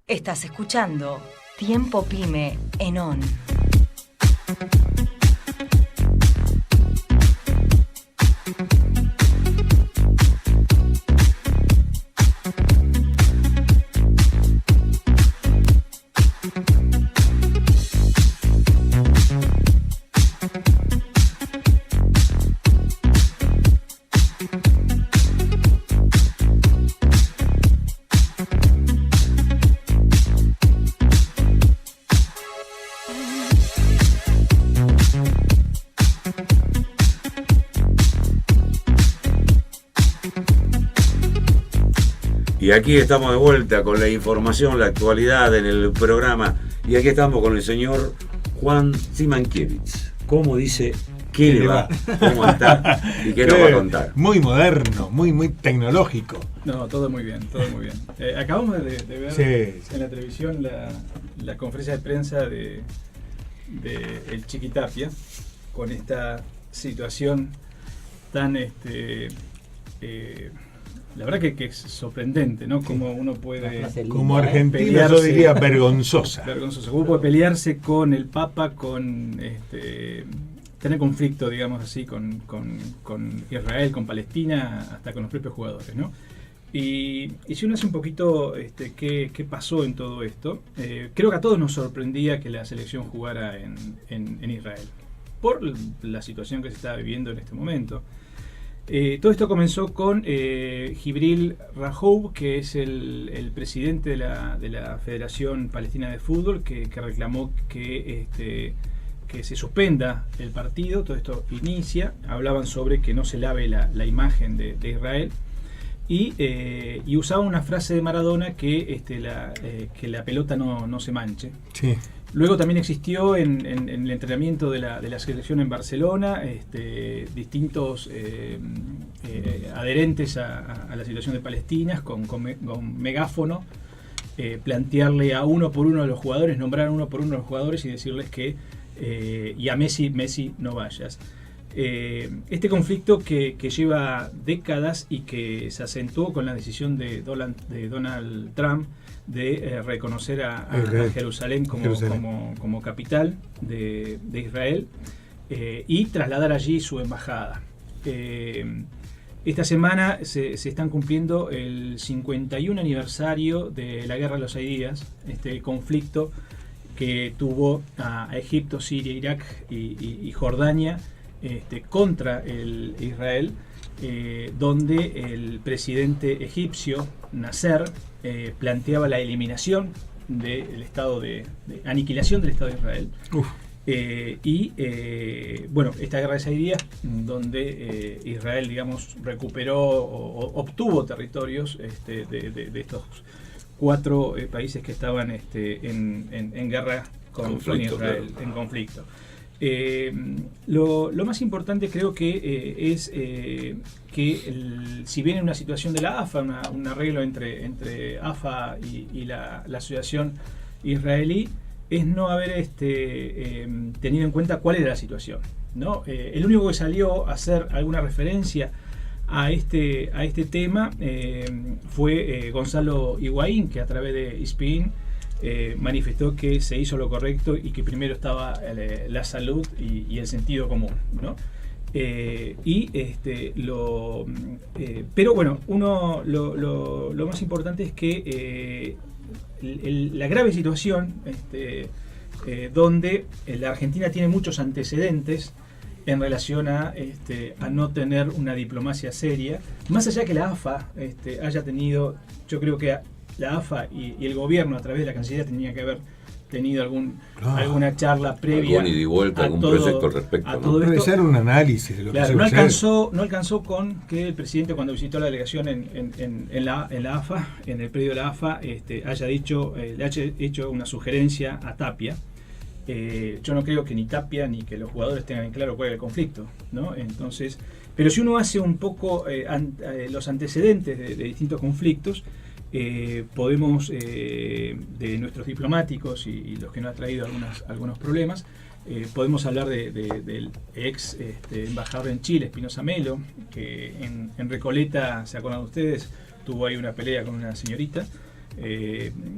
Estás escuchando Tiempo Pyme en ON. Y aquí estamos de vuelta con la información, la actualidad en el programa. Y aquí estamos con el señor Juan Simankiewicz. ¿Cómo dice? ¿Qué le va? ¿Cómo está? ¿Y qué nos va a contar? Muy moderno, muy tecnológico. No, todo muy bien, todo muy bien. Acabamos de ver en la televisión la conferencia de prensa de el Chiqui Tapia con esta situación tan la verdad que es sorprendente, ¿no? Cómo uno puede... Como argentino yo diría vergonzosa. Vergonzosa. Cómo puede pelearse con el Papa, con tener conflicto, digamos así, con Israel, con Palestina, hasta con los propios jugadores, ¿no? Y si uno hace un poquito qué pasó en todo esto, creo que a todos nos sorprendía que la selección jugara en Israel, por la situación que se estaba viviendo en este momento. Todo esto comenzó con Jibril Rajoub, que es el presidente de la Federación Palestina de Fútbol, que reclamó que se suspenda el partido. Todo esto inicia, hablaban sobre que no se lave la imagen de Israel, y usaba una frase de Maradona que la pelota no se manche. Sí. Luego también existió en el entrenamiento de la selección en Barcelona distintos adherentes a la situación de Palestina con megáfono, plantearle a uno por uno de los jugadores, nombrar uno por uno de los jugadores y decirles que y a Messi no vayas. Este conflicto que lleva décadas y que se acentuó con la decisión de Donald Trump de reconocer a Jerusalén como capital de Israel y trasladar allí su embajada. Esta semana se están cumpliendo el 51 aniversario de la Guerra de los 6 días, este conflicto que tuvo a Egipto, Siria, Irak y Jordania contra el Israel, donde el presidente egipcio Nasser planteaba la eliminación del Estado de aniquilación del Estado de Israel. Bueno, esta guerra de 6 días, donde Israel, digamos, recuperó o obtuvo territorios de estos 4 países que estaban en guerra con Israel, en conflicto. Lo más importante creo que es que si bien en una situación de la AFA, un arreglo entre AFA y la asociación israelí, es no haber tenido en cuenta cuál era la situación, ¿no? El único que salió a hacer alguna referencia a este tema fue Gonzalo Higuaín, que a través de ESPN manifestó que se hizo lo correcto y que primero estaba la salud y el sentido común, ¿no? Pero bueno, lo más importante es que la grave situación donde la Argentina tiene muchos antecedentes en relación a no tener una diplomacia seria, más allá que la AFA haya tenido, yo creo que la AFA y el gobierno a través de la Cancillería tenía que haber tenido alguna charla previa, algún ida y vuelta, algún proyecto al respecto, ¿no? Debe ser un análisis de lo que se va a hacer. No alcanzó con que el presidente, cuando visitó la delegación en la AFA, en el predio de la AFA, le haya hecho una sugerencia a Tapia. Yo no creo que ni Tapia ni que los jugadores tengan en claro cuál es el conflicto, ¿no? Entonces, pero si uno hace un poco los antecedentes de distintos conflictos, podemos, de nuestros diplomáticos y los que nos ha traído algunos problemas, podemos hablar del ex embajador en Chile, Espinosa Melo, que en Recoleta, ¿se acuerdan ustedes? Tuvo ahí una pelea con una señorita.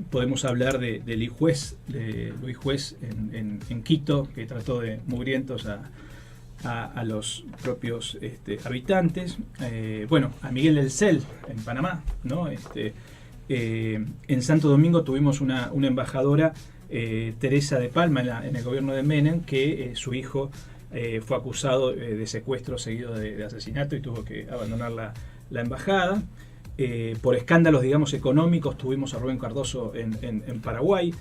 Podemos hablar de Luis Juez en Quito, que trató de mugrientos a los propios habitantes. A Miguel del Cel en Panamá, ¿no? En Santo Domingo tuvimos una embajadora, Teresa de Palma, en el gobierno de Menem, que su hijo fue acusado de secuestro seguido de asesinato y tuvo que abandonar la embajada. Por escándalos, digamos, económicos, tuvimos a Rubén Cardoso en Paraguay,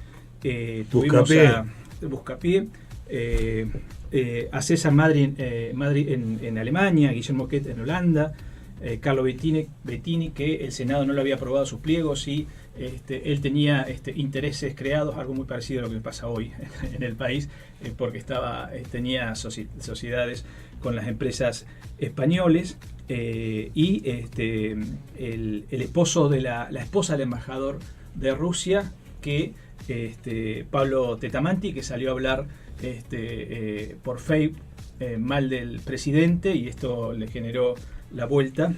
tuvimos a Buscapié, a César Madri en Alemania, Guillermo Quet en Holanda, Carlo Bettini, que el Senado no le había aprobado sus pliegos y él tenía intereses creados, algo muy parecido a lo que pasa hoy en el país, porque tenía sociedades con las empresas españoles. Y el esposo de la esposa del embajador de Rusia, que Pablo Tetamanti, que salió a hablar por Facebook mal del presidente, y esto le generó la vuelta.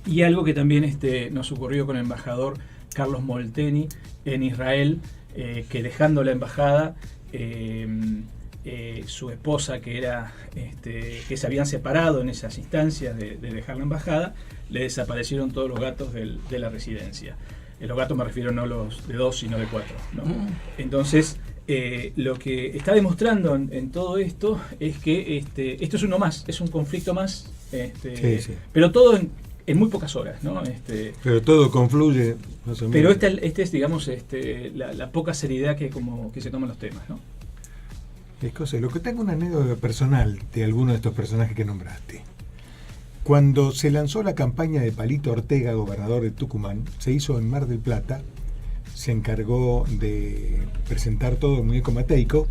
Y algo que también nos ocurrió con el embajador Carlos Molteni en Israel, que dejando la embajada, su esposa, que se habían separado en esas instancias de dejar la embajada, le desaparecieron todos los gatos de la residencia. Los gatos me refiero no los de 2 sino de 4, ¿no? Entonces lo que está demostrando en todo esto es que esto es uno más, es un conflicto más, sí. Pero todo en muy pocas horas, ¿no? Pero todo confluye más o menos. Pero esta es, digamos, la poca seriedad que se toman los temas, ¿no? Lo que tengo una anécdota personal de alguno de estos personajes que nombraste. Cuando se lanzó la campaña de Palito Ortega, gobernador de Tucumán, se hizo en Mar del Plata, se encargó de presentar todo el muñeco mateico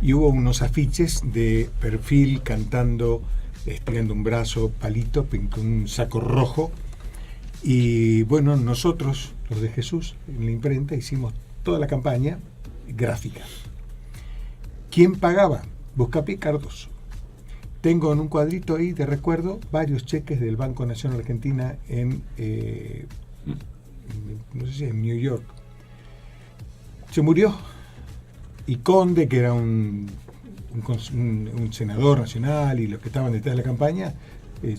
y hubo unos afiches de perfil cantando, estirando un brazo, Palito, con un saco rojo. Y bueno, nosotros, los de Jesús, en la imprenta, hicimos toda la campaña gráfica. ¿Quién pagaba? Buscapié Cardoso. Tengo en un cuadrito ahí de recuerdo varios cheques del Banco Nación Argentina en no sé si en New York. Se murió. Y Conde, que era un senador nacional, y los que estaban detrás de la campaña,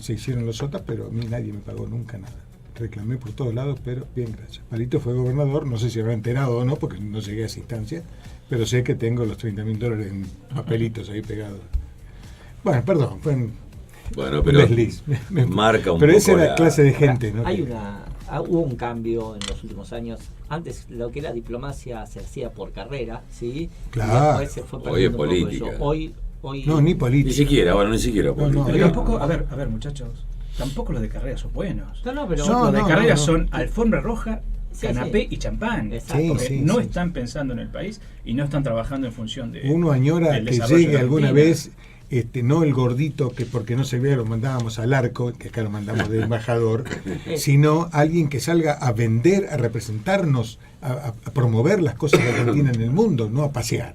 se hicieron los sotas, pero a mí nadie me pagó nunca nada. Reclamé por todos lados, pero bien, gracias. Palito fue gobernador, no sé si habrá enterado o no, porque no llegué a esa instancia, pero sé que tengo los $30.000 en papelitos ahí pegados. Bueno, perdón, fue un desliz. Marca un pero poco esa es la clase de gente, ¿no? Hubo un cambio en los últimos años. Antes lo que era diplomacia se hacía por carrera, ¿sí? Claro. Y después se fue Hoy es perdiendo un poco política. eso. Hoy No, ni política. Ni siquiera política. Pero tampoco, a ver, muchachos, tampoco los de carrera son buenos. No, pero Los de carrera no. son alfombra roja, Sí, canapé sí. y champán. Exacto. Porque Sí, no sí. están pensando en el país y no están trabajando en función de. Uno añora del que desarrollo llegue de alguna Argentina. vez, no el gordito que porque no se vea lo mandábamos al arco, que acá lo mandamos de embajador, sino alguien que salga a vender, a representarnos, a promover las cosas de Argentina en el mundo, no a pasear.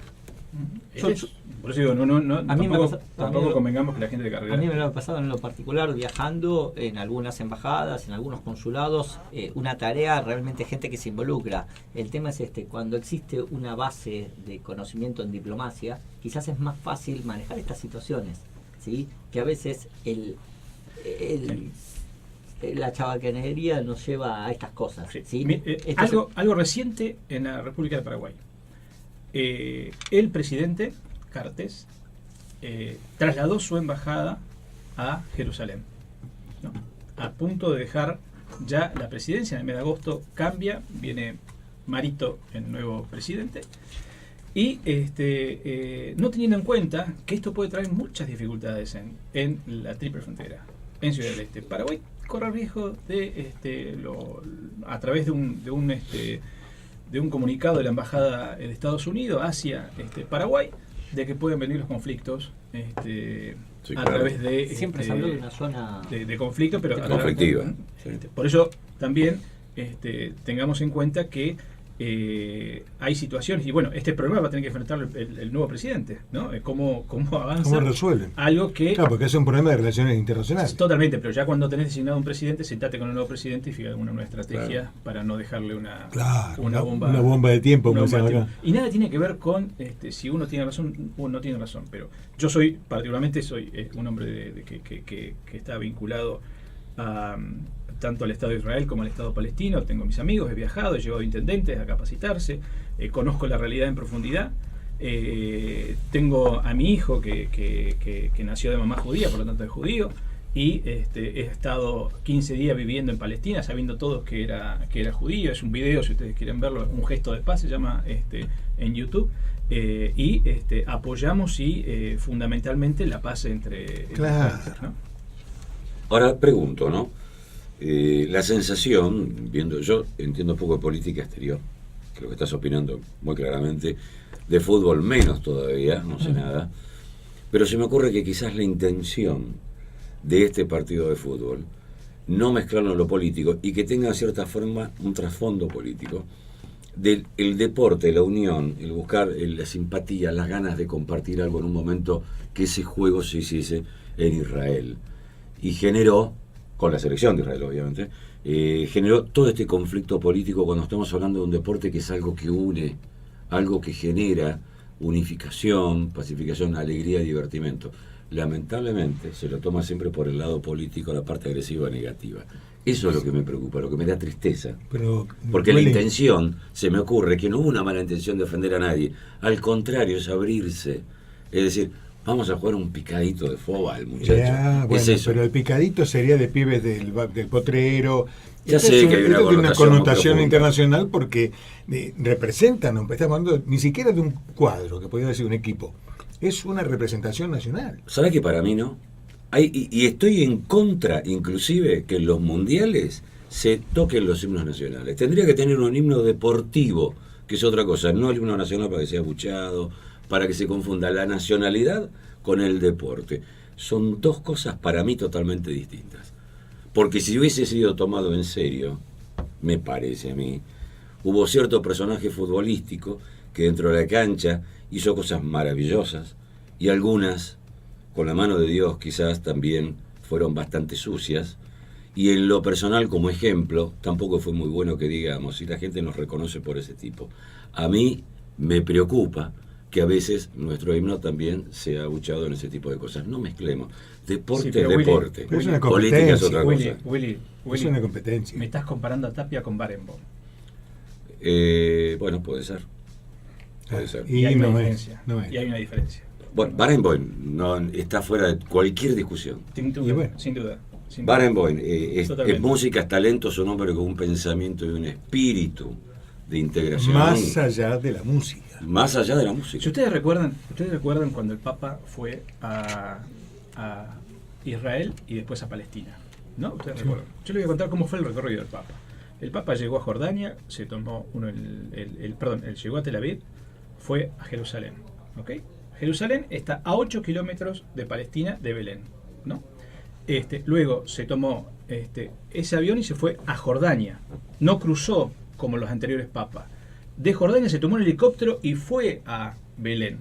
Por eso digo, A mí me tampoco convengamos que la gente de carrera. A mí me lo ha pasado en lo particular viajando en algunas embajadas, en algunos consulados, una tarea realmente gente que se involucra. El tema es cuando existe una base de conocimiento en diplomacia, quizás es más fácil manejar estas situaciones, ¿sí? Que a veces la chabacanería nos lleva a estas cosas, ¿sí? Algo reciente en la República de Paraguay. El presidente Cartes trasladó su embajada a Jerusalén, ¿no? A punto de dejar ya la presidencia. En el mes de agosto cambia, viene Marito, el nuevo presidente, y no teniendo en cuenta que esto puede traer muchas dificultades en la triple frontera, en Ciudad del Este. Paraguay corre riesgo de a través de un comunicado de la embajada de Estados Unidos hacia Paraguay, de que pueden venir los conflictos a través de siempre se habló de una zona de conflicto, pero conflictiva. Por eso también tengamos en cuenta que hay situaciones, y bueno, este problema va a tener que enfrentar el nuevo presidente, ¿no? ¿Cómo avanza? ¿Cómo resuelven? Algo que... Claro, porque es un problema de relaciones internacionales. Totalmente, pero ya cuando tenés designado un presidente, sentate con el nuevo presidente y fija una nueva estrategia para no dejarle una bomba de tiempo, como bomba de dicen tiempo. acá. Y nada tiene que ver con si uno tiene razón o no tiene razón, pero yo soy un hombre que está vinculado a tanto al Estado de Israel como al Estado palestino. Tengo mis amigos, he viajado, he llevado intendentes a capacitarse, conozco la realidad en profundidad. Tengo a mi hijo que nació de mamá judía, por lo tanto es judío, y he estado 15 días viviendo en Palestina, sabiendo todos que era judío. Es un video, si ustedes quieren verlo, un gesto de paz se llama en YouTube. Y apoyamos fundamentalmente la paz entre Claro. países, ¿no? Ahora pregunto, ¿no? La sensación, yo entiendo poco de política exterior, que lo que estás opinando muy claramente, de fútbol menos todavía, no sé nada, pero se me ocurre que quizás la intención de este partido de fútbol, no mezclarlo en lo político y que tenga de cierta forma un trasfondo político, del el deporte, la unión, el buscar la simpatía, las ganas de compartir algo en un momento que ese juego se hiciese en Israel. Y generó, con la selección de Israel obviamente, generó todo este conflicto político cuando estamos hablando de un deporte que es algo que une, algo que genera unificación, pacificación, alegría y divertimento. Lamentablemente se lo toma siempre por el lado político, la parte agresiva negativa. Eso es lo que me preocupa, lo que me da tristeza. Porque la intención, se me ocurre que no hubo una mala intención de ofender a nadie, al contrario, es abrirse, es decir, vamos a jugar un picadito de fútbol, muchachos. Bueno, es eso. pero el picadito sería de pibes del potrero. Ya Esto sé es que hay esto una tiene una connotación connotación muy internacional porque representan, no estamos hablando ni siquiera de un cuadro, que podría decir un equipo. Es una representación nacional. ¿Sabes que para mí no? Y estoy en contra, inclusive, que en los mundiales se toquen los himnos nacionales. Tendría que tener un himno deportivo, que es otra cosa, no el himno nacional para que sea abucheado, para que se confunda la nacionalidad con el deporte. Son dos cosas para mí totalmente distintas. Porque si hubiese sido tomado en serio, me parece a mí, hubo cierto personaje futbolístico que dentro de la cancha hizo cosas maravillosas y algunas, con la mano de Dios quizás también fueron bastante sucias, y en lo personal como ejemplo tampoco fue muy bueno que digamos, y la gente nos reconoce por ese tipo. A mí me preocupa que a veces nuestro himno también sea abuchado en ese tipo de cosas. No mezclemos. Deporte es deporte. Pero es una Política es otra competencia. cosa. Willy, Es una competencia. me estás comparando a Tapia con Barenboim. Bueno, puede ser. Puede ser. Y hay no una es, diferencia. no es. Y hay una diferencia. Bueno, Barenboim no está fuera de cualquier discusión. Sin duda. Y bueno. Sin duda. Barenboim es Totalmente. música, es talento, es un hombre con un pensamiento y un espíritu de integración. Más allá de la música. Más allá de la música. Si ustedes recuerdan cuando el Papa fue a Israel y después a Palestina, ¿no? Ustedes recuerdan. Yo les voy a contar cómo fue el recorrido del Papa. El Papa llegó a Jordania, se tomó él llegó a Tel Aviv, fue a Jerusalén, ¿ok? Jerusalén está a 8 kilómetros de Palestina, de Belén, ¿no? Luego se tomó ese avión y se fue a Jordania. No cruzó como los anteriores papas. De Jordania se tomó un helicóptero y fue a Belén,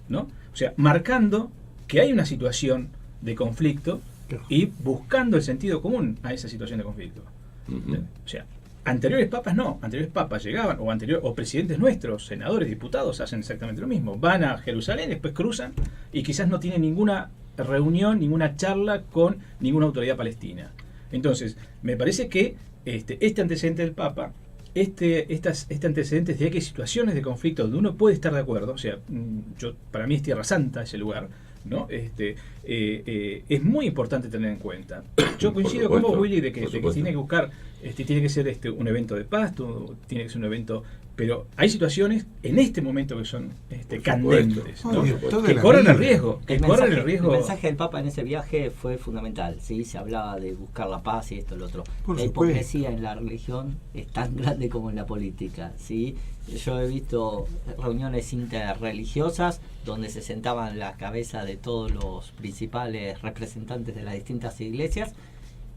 ¿no? O sea, marcando que hay una situación de conflicto y buscando el sentido común a esa situación de conflicto. Uh-huh. O sea, anteriores papas no, anteriores papas llegaban, o presidentes nuestros, senadores, diputados, hacen exactamente lo mismo. Van a Jerusalén, después cruzan y quizás no tienen ninguna reunión, ninguna charla con ninguna autoridad palestina. Entonces, me parece que este antecedente del Papa, este antecedente de que hay situaciones de conflicto donde uno puede estar de acuerdo, o sea, para mí es Tierra Santa ese lugar, ¿no? Es muy importante tener en cuenta. Yo coincido con vos, Willy, de que tiene que buscar, tiene que ser un evento de paz, tiene que ser un evento, pero hay situaciones en este momento que son candentes, ¿no? Que corren el riesgo, El mensaje del Papa en ese viaje fue fundamental, ¿sí? Se hablaba de buscar la paz y esto y lo otro. La hipocresía en la religión es tan grande como en la política, ¿sí? Yo he visto reuniones interreligiosas donde se sentaban la cabeza de todos los principales representantes de las distintas iglesias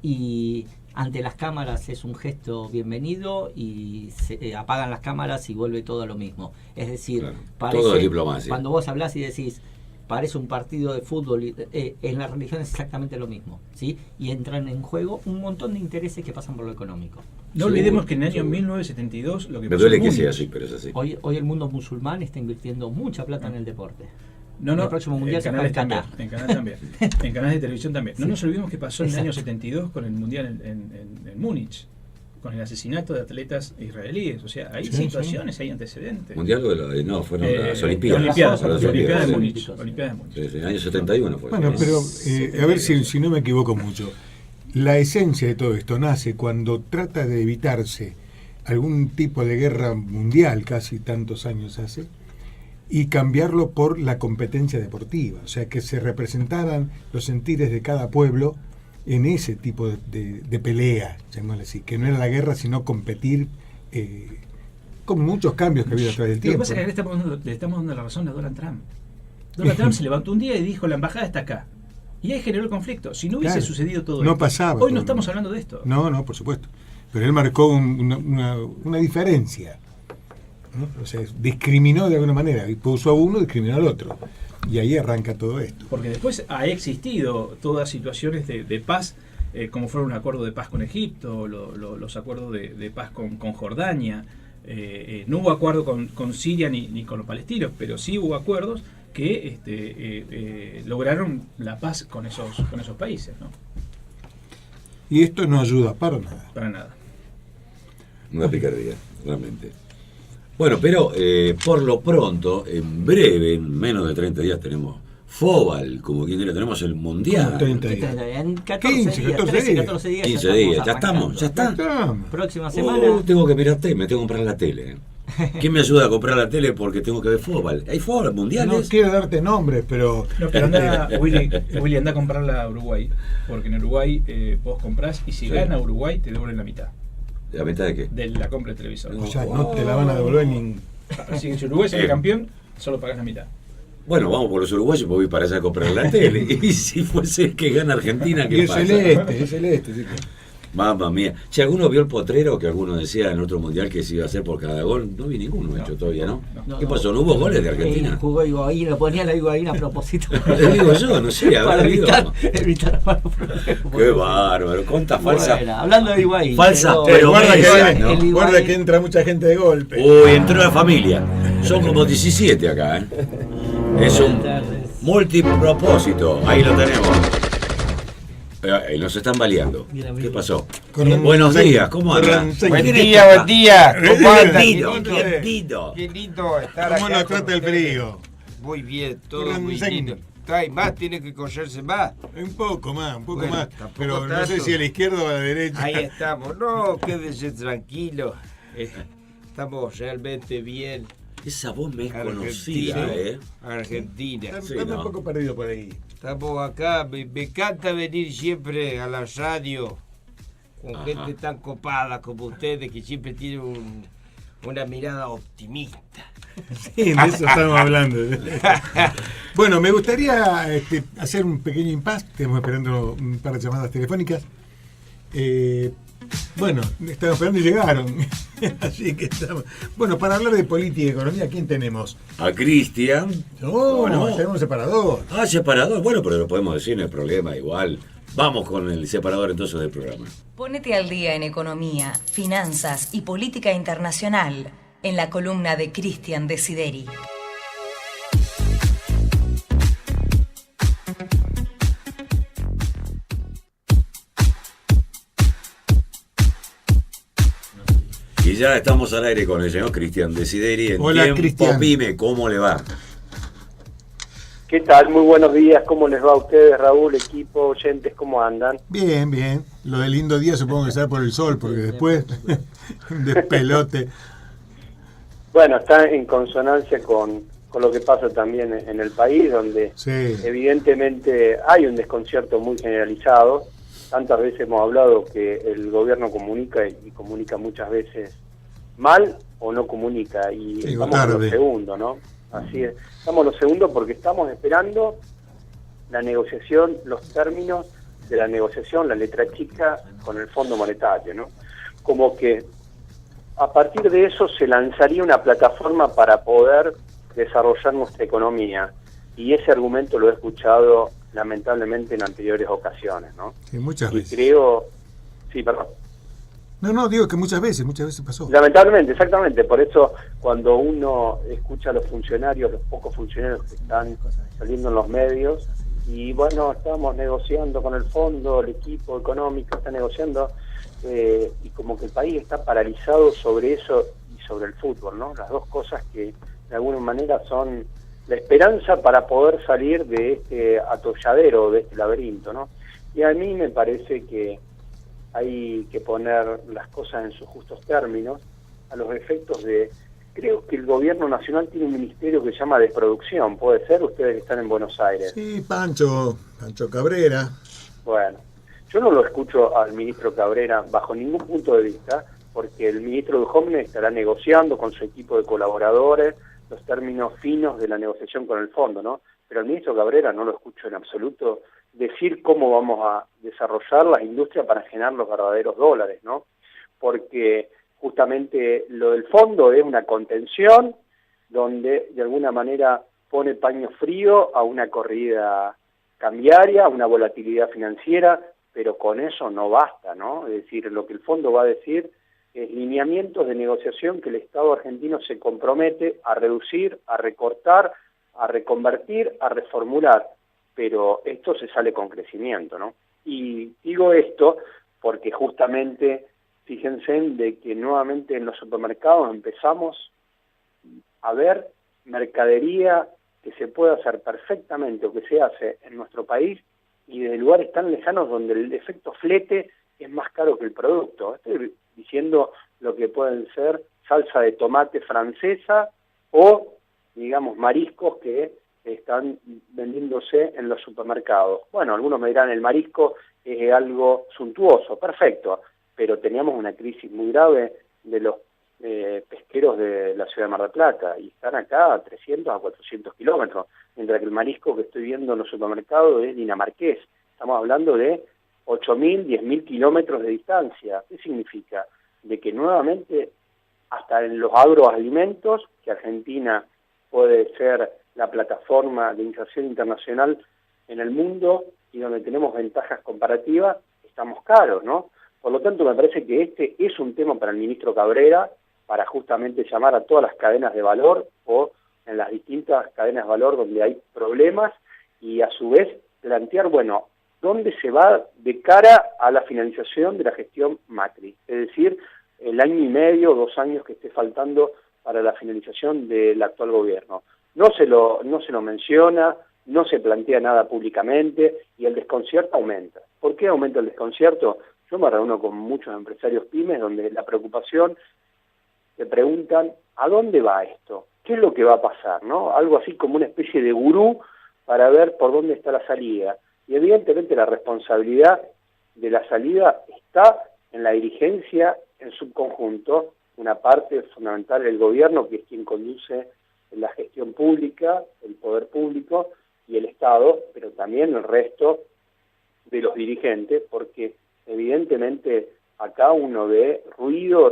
y ante las cámaras es un gesto bienvenido y se apagan las cámaras y vuelve todo a lo mismo. Es decir, claro, parece, todo es diplomacia. cuando vos hablás y decís parece un partido de fútbol, en la religión es exactamente lo mismo, ¿sí? Y entran en juego un montón de intereses que pasan por lo económico. No olvidemos que en el año 1972 lo que Me pasó duele en que Múnich, sea así, pero es así. Hoy el mundo musulmán está invirtiendo mucha plata en el deporte. No, el próximo mundial se juega en Qatar. En canales también. En canales de televisión también. No nos olvidemos que pasó en el año 72 con el mundial en Múnich, con el asesinato de atletas israelíes. O sea, hay situaciones, hay antecedentes. Mundial no, fueron las Olimpiadas. Las Olimpiadas de Múnich. Sí, Olimpiadas de Múnich. sí, el año 71 fue. Bueno, pero a ver si no me equivoco mucho. La esencia de todo esto nace cuando trata de evitarse algún tipo de guerra mundial, casi tantos años hace, y cambiarlo por la competencia deportiva. O sea, que se representaran los sentires de cada pueblo en ese tipo de pelea, llamémosle así, que no era la guerra, sino competir con muchos cambios que ha habido a través del Lo que tiempo. pasa es que le estamos dando la razón a Donald Trump. Donald Trump se levantó un día y dijo, la embajada está acá. Y ahí generó el conflicto. Si no hubiese Claro, sucedido todo no esto, pasaba hoy no todo. estamos hablando de esto. No, por supuesto. Pero él marcó una diferencia, ¿no? O sea, discriminó de alguna manera. Puso a uno, discriminó al otro. Y ahí arranca todo esto. Porque después ha existido todas situaciones de paz, como fueron un acuerdo de paz con Egipto, los acuerdos de paz con Jordania. No hubo acuerdo con Siria ni con los palestinos, pero sí hubo acuerdos que lograron la paz con esos países, ¿no? Y esto no ayuda para nada. Para nada. Una picardía, realmente. Bueno, pero por lo pronto, en breve, en menos de 30 días, tenemos Fóbal, como quien diga, tenemos el Mundial. 30 días. En 14 15, días, 14 13, días. 14 días 15 días, ya arrancando. estamos, ya está. Estamos. Próxima semana. Tengo que mirar tele, me tengo que comprar la tele. ¿Quién me ayuda a comprar la tele? Porque tengo que ver fútbol. ¿Hay fútbol No mundiales? quiero darte nombres, pero No, pero anda, Willy, anda a comprarla a Uruguay, porque en Uruguay vos comprás y si Sí. gana Uruguay te devuelven la mitad ¿La mitad de qué? de la compra de televisor. o sea, no te la van a devolver ni... Así que si Uruguay sale campeón, solo pagás la mitad. Bueno, vamos por los uruguayos, porque voy para allá a comprar la tele. Y si fuese que gana Argentina, Y ¿qué es pasa? celeste, es celeste. Así que... Mamma mía. Si alguno vio el potrero que alguno decía en otro mundial que se iba a hacer por cada gol, no vi ninguno hecho todavía, ¿no? ¿Qué pasó? ¿No hubo goles de Argentina? Jugó Higuaín, lo ponía la Higuaín a propósito. Le digo yo, no sé, a Para ver, digo. evitar malos Qué bárbaro, cuántas falsas. Bueno, hablando de Higuaín. Falsas, llegó- pero guarda, Messi, que, ¿no? el guarda Higuaín- que entra mucha gente de golpe. Uy, entró la familia. Son como 17 acá, ¿eh? Es un multipropósito. Ahí lo tenemos. Nos están baleando. ¿Qué pasó? Buenos días, ¿cómo andan? Buen ¿Quién día, está buen día. ¿Cómo andan? Bienvenido. Qué lindo estar ¿Cómo acá nos con trata el ustedes. frío? Muy bien, todo muy Corranzen. lindo. Trae más, tiene que cogerse más. Un poco más, un poco Bueno, más. tampoco Pero no sé tanto. si a la izquierda o a la derecha. Ahí estamos. No, quédese tranquilo. Estamos realmente bien. Esa voz me es Argentina, conocida, ¿eh? Argentina. Sí, Estamos ¿no? un poco perdido por ahí. Estamos acá. Me encanta venir siempre a la radio con Ajá. gente tan copada como ustedes que siempre tienen una mirada optimista. Sí, de eso estamos hablando. Bueno, me gustaría hacer un pequeño impasse. Estamos esperando un par de llamadas telefónicas. Bueno, estamos esperando y llegaron. Así que estamos. Bueno, para hablar de política y economía, ¿quién tenemos? A Cristian. No, No. tenemos un separador. Ah, separador. Bueno, pero lo podemos decir, no hay problema, igual. Vamos con el separador entonces del programa. Ponete al día en economía, finanzas y política internacional en la columna de Cristian Desideri. Y ya estamos al aire con el señor Cristian Desideri. En Hola, Tiempo Cristian. Pyme, ¿cómo le va? ¿Qué tal? Muy buenos días. ¿Cómo les va a ustedes, Raúl, equipo, oyentes? ¿Cómo andan? Bien, bien. Lo del lindo día supongo que será por el sol, porque después un despelote. Bueno, está en consonancia con lo que pasa también en el país, donde Sí. evidentemente hay un desconcierto muy generalizado. Tantas veces hemos hablado que el gobierno comunica y comunica muchas veces mal o no comunica. Y Digo, estamos en tarde. lo segundo, ¿no? Así es. Estamos en lo segundo porque estamos esperando la negociación, los términos de la negociación, la letra chica, con el Fondo Monetario, ¿no? Como que a partir de eso se lanzaría una plataforma para poder desarrollar nuestra economía. Y ese argumento lo he escuchado lamentablemente en anteriores ocasiones, ¿no? Sí, muchas veces. Y creo... Sí, perdón. No, digo que muchas veces pasó. Lamentablemente, exactamente. Por eso cuando uno escucha a los funcionarios, los pocos funcionarios que están saliendo en los medios, y bueno, estamos negociando con el fondo, el equipo económico está negociando, y como que el país está paralizado sobre eso y sobre el fútbol, ¿no? Las dos cosas que de alguna manera son la esperanza para poder salir de este atolladero, de este laberinto, ¿no? Y a mí me parece que hay que poner las cosas en sus justos términos, a los efectos de... Creo que el gobierno nacional tiene un ministerio que se llama de producción, ¿puede ser? Ustedes que están en Buenos Aires. Sí, Pancho Cabrera. Bueno, yo no lo escucho al ministro Cabrera bajo ningún punto de vista, porque el ministro Duhovne estará negociando con su equipo de colaboradores los términos finos de la negociación con el fondo, ¿no? Pero al ministro Cabrera no lo escucho en absoluto decir cómo vamos a desarrollar las industrias para generar los verdaderos dólares, ¿no? Porque justamente lo del fondo es una contención donde de alguna manera pone paño frío a una corrida cambiaria, a una volatilidad financiera, pero con eso no basta, ¿no? Es decir, lo que el fondo va a decir es lineamientos de negociación que el Estado argentino se compromete a reducir, a recortar, a reconvertir, a reformular, pero esto se sale con crecimiento, ¿no? Y digo esto porque justamente, fíjense de que nuevamente en los supermercados empezamos a ver mercadería que se puede hacer perfectamente o que se hace en nuestro país y de lugares tan lejanos donde el efecto flete es más caro que el producto. Estoy diciendo lo que pueden ser salsa de tomate francesa o, digamos, mariscos que están vendiéndose en los supermercados. Bueno, algunos me dirán, el marisco es algo suntuoso, perfecto, pero teníamos una crisis muy grave de los pesqueros de la ciudad de Mar del Plata y están acá a 300 a 400 kilómetros, mientras que el marisco que estoy viendo en los supermercados es dinamarqués. Estamos hablando de 8.000, 10.000 kilómetros de distancia. ¿Qué significa? De que nuevamente, hasta en los agroalimentos, que Argentina puede ser la plataforma de inserción internacional en el mundo y donde tenemos ventajas comparativas, estamos caros, ¿no? Por lo tanto, me parece que este es un tema para el ministro Cabrera, para justamente llamar a todas las cadenas de valor o en las distintas cadenas de valor donde hay problemas y a su vez plantear, bueno, ¿dónde se va de cara a la finalización de la gestión Macri? Es decir, el año y medio o 2 años que esté faltando para la finalización del actual gobierno. No se lo menciona, no se plantea nada públicamente y el desconcierto aumenta. ¿Por qué aumenta el desconcierto? Yo me reúno con muchos empresarios pymes donde la preocupación te preguntan, ¿a dónde va esto? ¿Qué es lo que va a pasar? ¿No? Algo así como una especie de gurú para ver por dónde está la salida. Y evidentemente la responsabilidad de la salida está en la dirigencia en su conjunto, una parte fundamental del gobierno, que es quien conduce la gestión pública, el poder público y el Estado, pero también el resto de los dirigentes, porque evidentemente acá uno ve ruido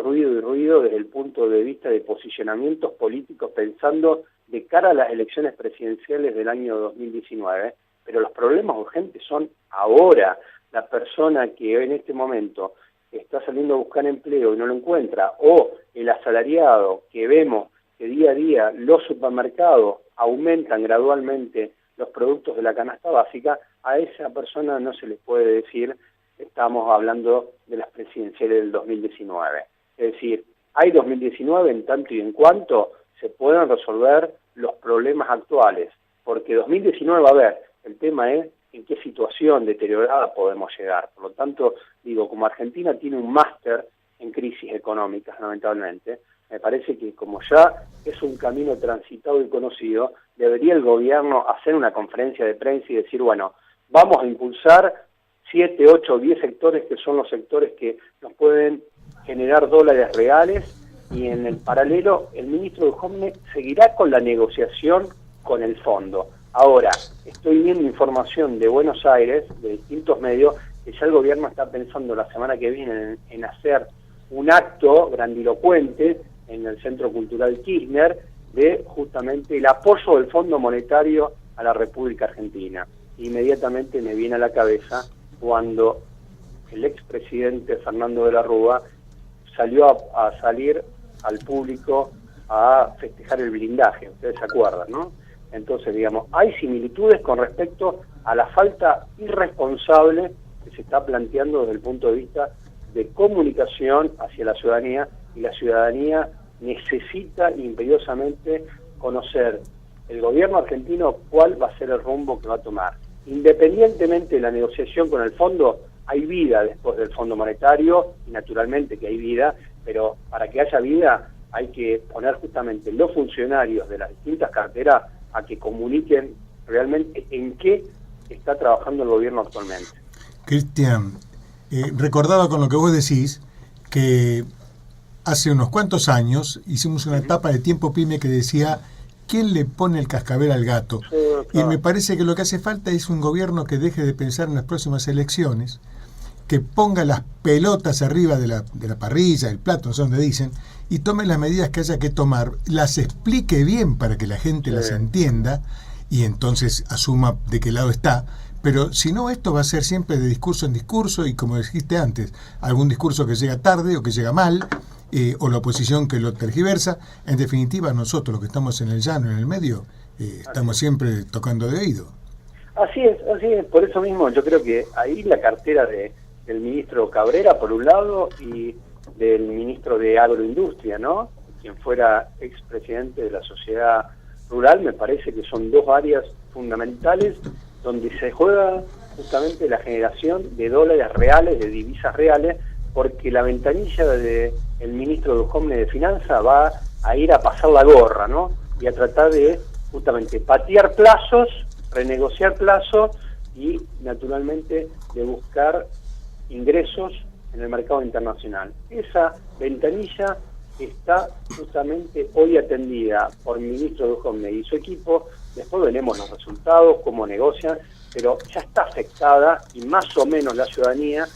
desde el punto de vista de posicionamientos políticos pensando de cara a las elecciones presidenciales del año 2019, pero los problemas urgentes son ahora. La persona que en este momento está saliendo a buscar empleo y no lo encuentra, o el asalariado que vemos que día a día los supermercados aumentan gradualmente los productos de la canasta básica, a esa persona no se le puede decir estamos hablando de las presidenciales del 2019. Es decir, hay 2019 en tanto y en cuanto se puedan resolver los problemas actuales, porque 2019 va a haber, el tema es en qué situación deteriorada podemos llegar. Por lo tanto, digo, como Argentina tiene un máster en crisis económicas, lamentablemente, me parece que como ya es un camino transitado y conocido, debería el gobierno hacer una conferencia de prensa y decir, bueno, vamos a impulsar 7, 8, 10 sectores que son los sectores que nos pueden generar dólares reales, y en el paralelo el ministro Duhovne seguirá con la negociación con el fondo. Ahora, estoy viendo información de Buenos Aires, de distintos medios, que ya el gobierno está pensando la semana que viene en hacer un acto grandilocuente en el Centro Cultural Kirchner de justamente el apoyo del Fondo Monetario a la República Argentina. Inmediatamente me viene a la cabeza cuando el expresidente Fernando de la Rúa salió a salir al público a festejar el blindaje, ustedes se acuerdan, ¿no? Entonces, digamos, hay similitudes con respecto a la falta irresponsable que se está planteando desde el punto de vista de comunicación hacia la ciudadanía, y la ciudadanía necesita imperiosamente conocer el gobierno argentino cuál va a ser el rumbo que va a tomar. Independientemente de la negociación con el fondo, hay vida después del Fondo Monetario, y naturalmente que hay vida, pero para que haya vida hay que poner justamente los funcionarios de las distintas carteras a que comuniquen realmente en qué está trabajando el gobierno actualmente. Cristian, recordaba con lo que vos decís que hace unos cuantos años hicimos una etapa de Tiempo Pyme que decía ¿quién le pone el cascabel al gato? Sí, claro. Y me parece que lo que hace falta es un gobierno que deje de pensar en las próximas elecciones, que ponga las pelotas arriba de la parrilla, el plato, no sé dónde dicen, y tome las medidas que haya que tomar, las explique bien para que la gente las entienda y entonces asuma de qué lado está. Pero si no, esto va a ser siempre de discurso en discurso y, como dijiste antes, algún discurso que llega tarde o que llega mal, o la oposición que lo tergiversa. En definitiva, nosotros, los que estamos en el llano, en el medio, estamos siempre tocando de oído. Así es. Por eso mismo yo creo que ahí la cartera del ministro Cabrera, por un lado, y del ministro de Agroindustria, ¿no? Quien fuera expresidente de la Sociedad Rural, me parece que son dos áreas fundamentales donde se juega justamente la generación de dólares reales, de divisas reales, porque la ventanilla del ministro Duhovne de Finanzas va a ir a pasar la gorra, ¿no? Y a tratar de justamente patear plazos, renegociar plazos y naturalmente de buscar ingresos en el mercado internacional. Esa ventanilla está justamente hoy atendida por el ministro Duhovne y su equipo. Después veremos los resultados, cómo negocian, pero ya está afectada y más o menos la ciudadanía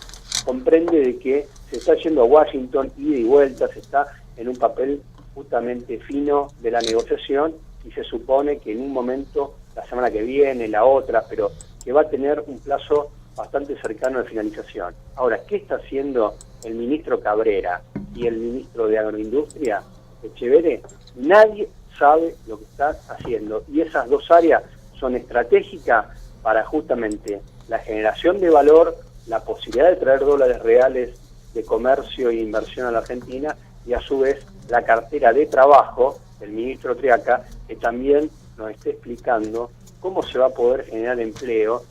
comprende de que se está yendo a Washington, ida y vuelta, se está en un papel justamente fino de la negociación y se supone que en un momento, la semana que viene, la otra, pero que va a tener un plazo bastante cercano de finalización. Ahora, ¿qué está haciendo el ministro Cabrera y el ministro de Agroindustria, Echeverre? Nadie sabe lo que está haciendo, y esas dos áreas son estratégicas para justamente la generación de valor, la posibilidad de traer dólares reales de comercio e inversión a la Argentina, y a su vez la cartera de trabajo del ministro Triaca, que también nos está explicando cómo se va a poder generar empleo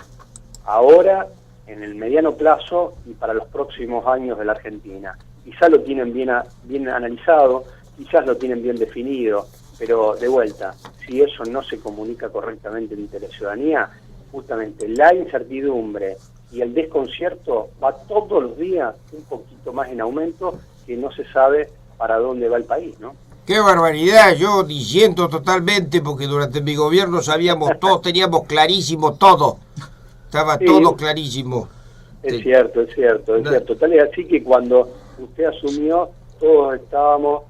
ahora, en el mediano plazo y para los próximos años de la Argentina. Quizás lo tienen bien analizado, quizás lo tienen bien definido, pero de vuelta, si eso no se comunica correctamente entre la ciudadanía, justamente la incertidumbre y el desconcierto va todos los días un poquito más en aumento, que no se sabe para dónde va el país, ¿no? ¡Qué barbaridad! Yo disiento totalmente, porque durante mi gobierno sabíamos todos, teníamos clarísimo todo. Estaba todo clarísimo. Es cierto. Tal es así que cuando usted asumió, todos estábamos,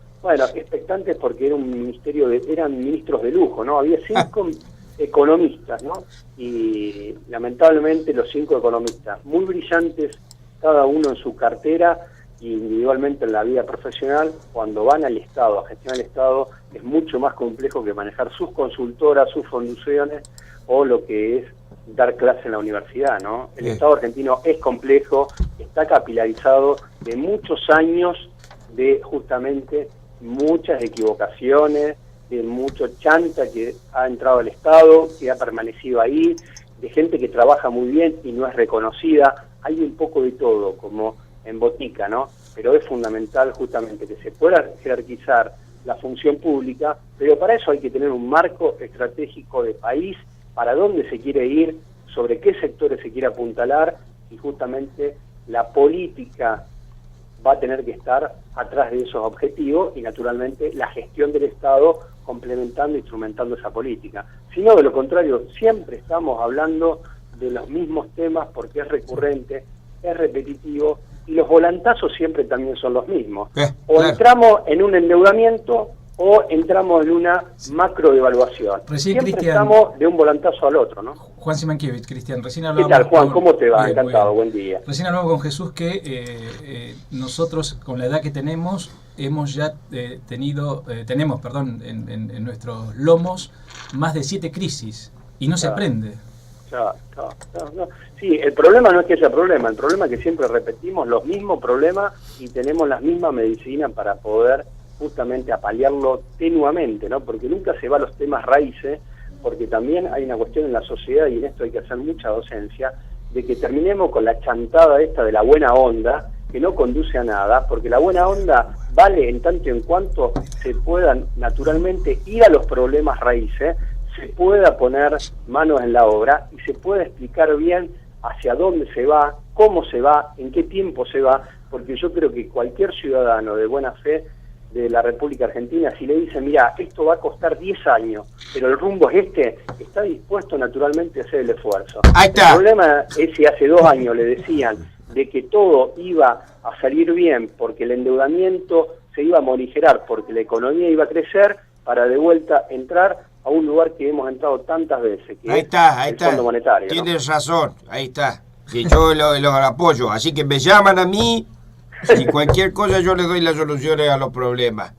expectantes, porque era un ministerio eran ministros de lujo, ¿no? Había 5 economistas, ¿no? Y lamentablemente los 5 economistas, muy brillantes, cada uno en su cartera, individualmente en la vida profesional, cuando van al Estado, a gestionar el Estado, es mucho más complejo que manejar sus consultoras, sus funciones, o lo que es dar clase en la universidad, ¿no? El Estado argentino es complejo, está capilarizado de muchos años de justamente muchas equivocaciones, de mucho chanta que ha entrado al Estado, que ha permanecido ahí, de gente que trabaja muy bien y no es reconocida. Hay un poco de todo, como en botica, ¿no? Pero es fundamental justamente que se pueda jerarquizar la función pública, pero para eso hay que tener un marco estratégico de país, para dónde se quiere ir, sobre qué sectores se quiere apuntalar, y justamente la política va a tener que estar atrás de esos objetivos, y naturalmente la gestión del Estado complementando, instrumentando esa política. Si no, de lo contrario, siempre estamos hablando de los mismos temas, porque es recurrente es repetitivo y los volantazos siempre también son los mismos. O claro. entramos en un endeudamiento o entramos en una macro devaluación. Recién, Siempre Cristian, estamos de un volantazo al otro, ¿no? Juan Simankiewicz, Cristian, recién ¿Qué hablábamos... tal, Juan? con- ¿Cómo te va? Bien, muy Encantado, bien. buen día. Recién hablamos con Jesús que nosotros, con la edad que tenemos, hemos ya tenemos en nuestros lomos más de 7 crisis y no se Claro. aprende. No. Sí, el problema no es que haya problema, el problema es que siempre repetimos los mismos problemas y tenemos las mismas medicinas para poder justamente apalearlo tenuamente, ¿no? Porque nunca se va a los temas raíces, porque también hay una cuestión en la sociedad, y en esto hay que hacer mucha docencia, de que terminemos con la chantada esta de la buena onda, que no conduce a nada, porque la buena onda vale en tanto en cuanto se puedan naturalmente ir a los problemas raíces, se pueda poner manos en la obra y se pueda explicar bien hacia dónde se va, cómo se va, en qué tiempo se va, porque yo creo que cualquier ciudadano de buena fe de la República Argentina, si le dicen, mira, esto va a costar 10 años, pero el rumbo es este, está dispuesto naturalmente a hacer el esfuerzo. Ahí está. El problema es si hace 2 años le decían de que todo iba a salir bien porque el endeudamiento se iba a morigerar, porque la economía iba a crecer, para de vuelta entrar a un lugar que hemos entrado tantas veces, que Ahí es está, el Fondo Monetario, ¿no? Tienes razón, ahí está. Que yo los apoyo, así que me llaman a mí y cualquier cosa yo le doy las soluciones a los problemas.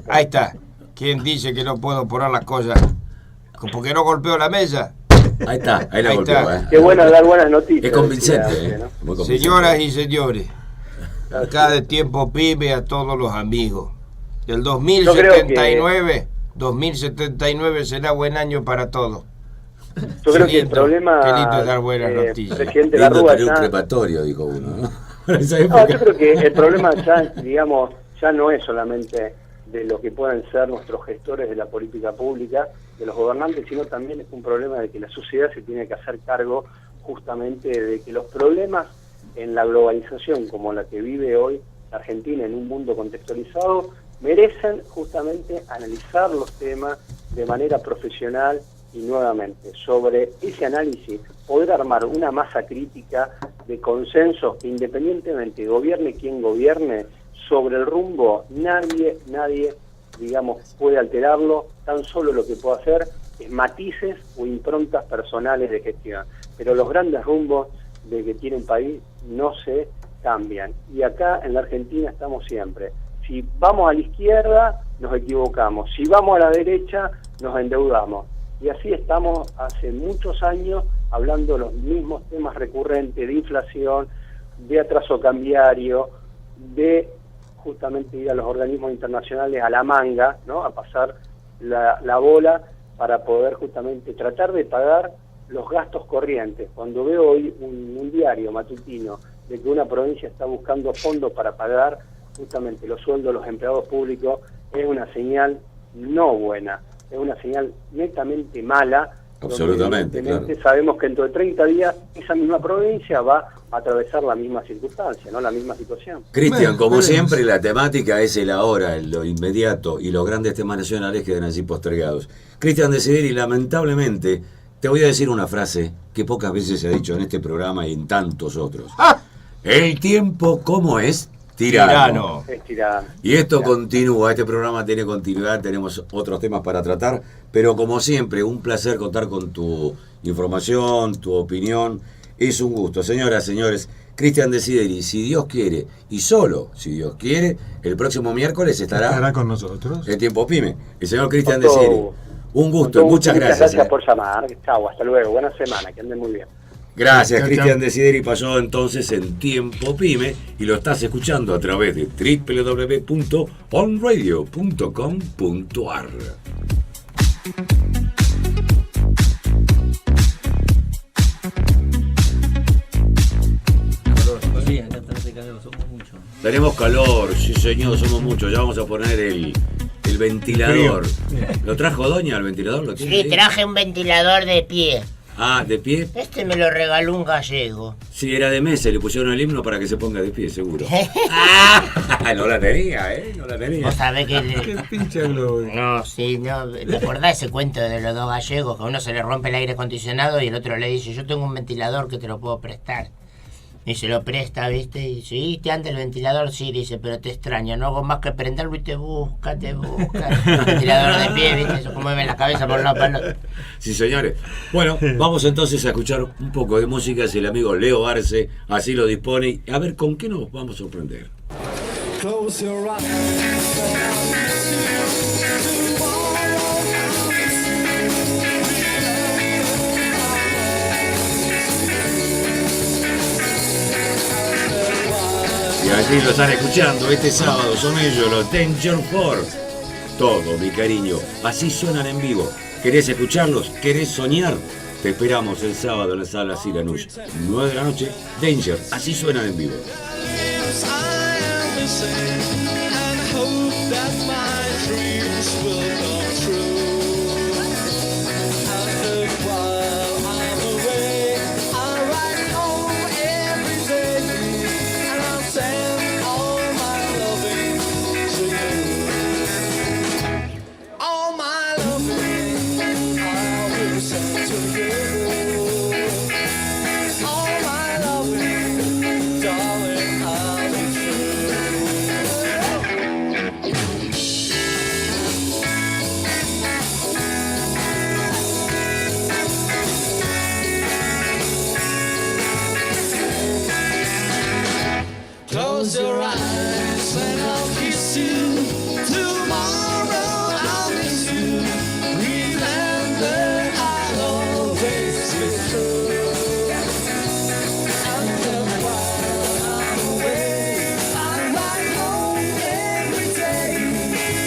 Ahí está. ¿Quién dice que no puedo poner las cosas? ¿Porque no golpeo la mesa? Ahí está, ahí la Ahí golpeó, está. Qué bueno dar buenas noticias. Es convincente, decía, ¿no? Muy convincente. Señoras y señores, acá de Tiempo Pyme a todos los amigos. Del 2079 será buen año para todos. Yo creo Qué que el lindo, problema, qué lindo dar buenas noticias. presidente Lindo Larrúa, tener un ya... crepatorio, dijo uno, ¿no? En esa No, época. yo creo que el problema ya, digamos, ya no es solamente de lo que puedan ser nuestros gestores de la política pública, de los gobernantes, sino también es un problema de que la sociedad se tiene que hacer cargo justamente de que los problemas en la globalización como la que vive hoy Argentina en un mundo contextualizado merecen justamente analizar los temas de manera profesional y nuevamente sobre ese análisis poder armar una masa crítica de consensos que independientemente gobierne quien gobierne sobre el rumbo, nadie, digamos, puede alterarlo, tan solo lo que puede hacer es matices o improntas personales de gestión, pero los grandes rumbos de que tiene un país no se cambian, y acá en la Argentina estamos siempre, si vamos a la izquierda nos equivocamos, si vamos a la derecha nos endeudamos, y así estamos hace muchos años hablando los mismos temas recurrentes de inflación, de atraso cambiario, de justamente ir a los organismos internacionales a la manga, ¿no? A pasar la bola para poder justamente tratar de pagar los gastos corrientes. Cuando veo hoy un diario matutino de que una provincia está buscando fondos para pagar justamente los sueldos de los empleados públicos, es una señal no buena, es una señal netamente mala. Absolutamente, Evidentemente sabemos que dentro de 30 días esa misma provincia va a atravesar la misma circunstancia, ¿no? La misma situación. Cristian, como Bueno, siempre, la temática es el ahora, lo inmediato, y los grandes temas nacionales quedan así postergados. Cristian Desideri, lamentablemente, te voy a decir una frase que pocas veces se ha dicho en este programa y en tantos otros. El tiempo, ¿cómo es? Tirano. Es tirano. Y esto continúa, este programa tiene continuidad, tenemos otros temas para tratar, pero como siempre, un placer contar con tu información, tu opinión. Es un gusto. Señoras, señores, Cristian Desideri, si Dios quiere, y solo si Dios quiere, el próximo miércoles estará con nosotros. en Tiempo Pyme. El señor Cristian Con todo Desideri. gusto. Un gusto, muchas gracias. Gracias por llamar. Chau, hasta luego. Buena semana, que anden muy bien. Gracias, Chao, Cristian chao. Desideri pasó entonces en Tiempo Pyme y lo estás escuchando a través de www.onradio.com.ar. Sí, acá está hace calor, somos muchos. Tenemos calor, sí señor, somos muchos. Ya vamos a poner el ventilador. ¿Lo trajo Doña el ventilador? ¿Lo tiene Sí, ahí? traje un ventilador de pie. Ah, ¿de pie? Este me lo regaló un gallego. Sí, era de mesa, le pusieron el himno para que se ponga de pie, seguro. Ah, no la tenía, no la tenía. Vos sabés que... Qué pinche globo. No, sí, no. ¿Te acordás ese cuento de los dos gallegos? Que a uno se le rompe el aire acondicionado y el otro le dice, yo tengo un ventilador que te lo puedo prestar. Y se lo presta, ¿viste? Y sí, te anda el ventilador, sí, dice, pero te extraña, no hago más que prenderlo y te busca. El ventilador de pie, ¿viste? Eso mueve la cabeza por un lado para el otro. Sí, señores. Bueno, vamos entonces a escuchar un poco de música si el amigo Leo Arce así lo dispone. A ver con qué nos vamos a sorprender. Close your eyes. Y allí lo están escuchando este sábado, son ellos, los Danger Force. Todo, mi cariño, así suenan en vivo. ¿Querés escucharlos? ¿Querés soñar? Te esperamos el sábado en la sala Siranush, 9 de la noche, Danger, así suenan en vivo. Close your eyes and I'll kiss you. Tomorrow I'll miss you. Remember I'll always be true. And while I'm away, I ride home every day.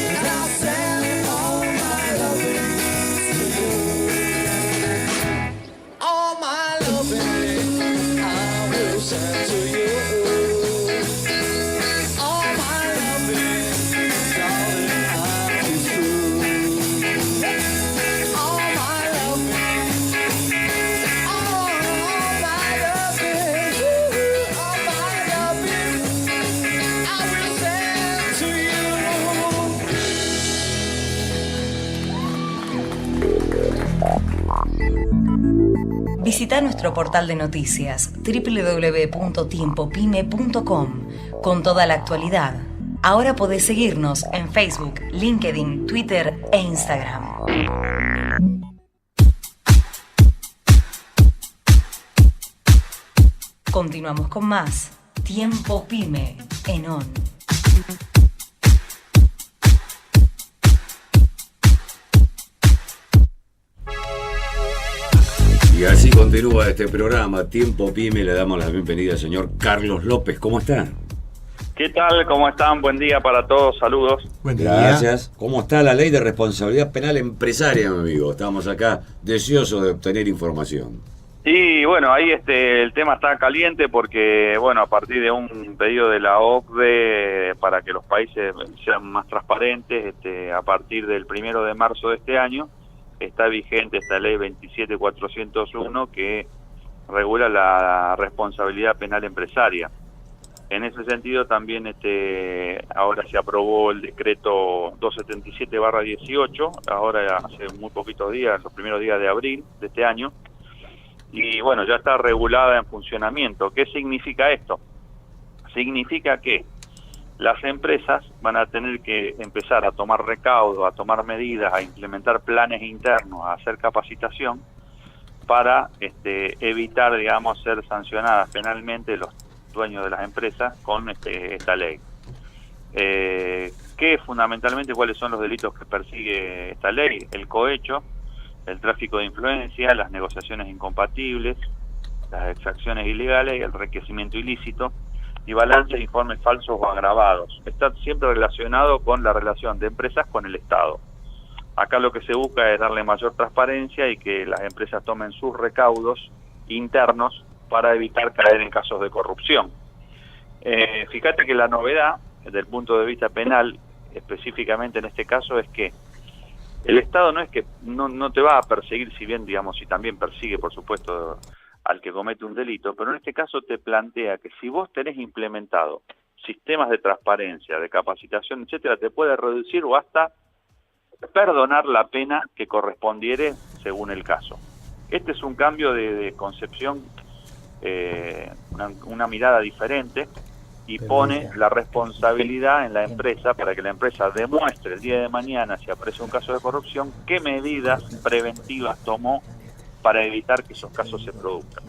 And I'll send all my loving to you. All my loving I will send to you. Visita nuestro portal de noticias www.tiempopyme.com con toda la actualidad. Ahora podés seguirnos en Facebook, LinkedIn, Twitter e Instagram. Continuamos con más Tiempo Pyme en ON. Y así continúa este programa, Tiempo Pyme. Le damos la bienvenida al señor Carlos López. ¿Cómo están? ¿Qué tal? ¿Cómo están? Buen día para todos. Saludos. Buen día. Gracias. ¿Cómo está la ley de responsabilidad penal empresaria, mi amigo? Estamos acá deseosos de obtener información. Y bueno, ahí el tema está caliente porque, bueno, a partir de un pedido de la OCDE para que los países sean más transparentes, a partir del 1 de marzo de este año, está vigente esta ley 27401 que regula la responsabilidad penal empresaria. En ese sentido también ahora se aprobó el decreto 277/18, ahora hace muy poquitos días, los primeros días de abril de este año, y bueno, ya está regulada en funcionamiento. ¿Qué significa esto? Significa que las empresas van a tener que empezar a tomar recaudo, a tomar medidas, a implementar planes internos, a hacer capacitación para evitar, digamos, ser sancionadas penalmente los dueños de las empresas con esta ley. Fundamentalmente, ¿cuáles son los delitos que persigue esta ley? El cohecho, el tráfico de influencia, las negociaciones incompatibles, las exacciones ilegales y el enriquecimiento ilícito, y balance de informes falsos o agravados. Está siempre relacionado con la relación de empresas con el Estado. Acá lo que se busca es darle mayor transparencia y que las empresas tomen sus recaudos internos para evitar caer en casos de corrupción. Fíjate que la novedad, desde el punto de vista penal, específicamente en este caso, es que el Estado no es que no te va a perseguir, si bien, digamos, si también persigue, por supuesto, al que comete un delito, pero en este caso te plantea que si vos tenés implementado sistemas de transparencia, de capacitación, etcétera, te puede reducir o hasta perdonar la pena que correspondiere según el caso. Este es un cambio de concepción una mirada diferente y pone la responsabilidad en la empresa para que la empresa demuestre el día de mañana, si aparece un caso de corrupción, qué medidas preventivas tomó para evitar que esos casos se produzcan.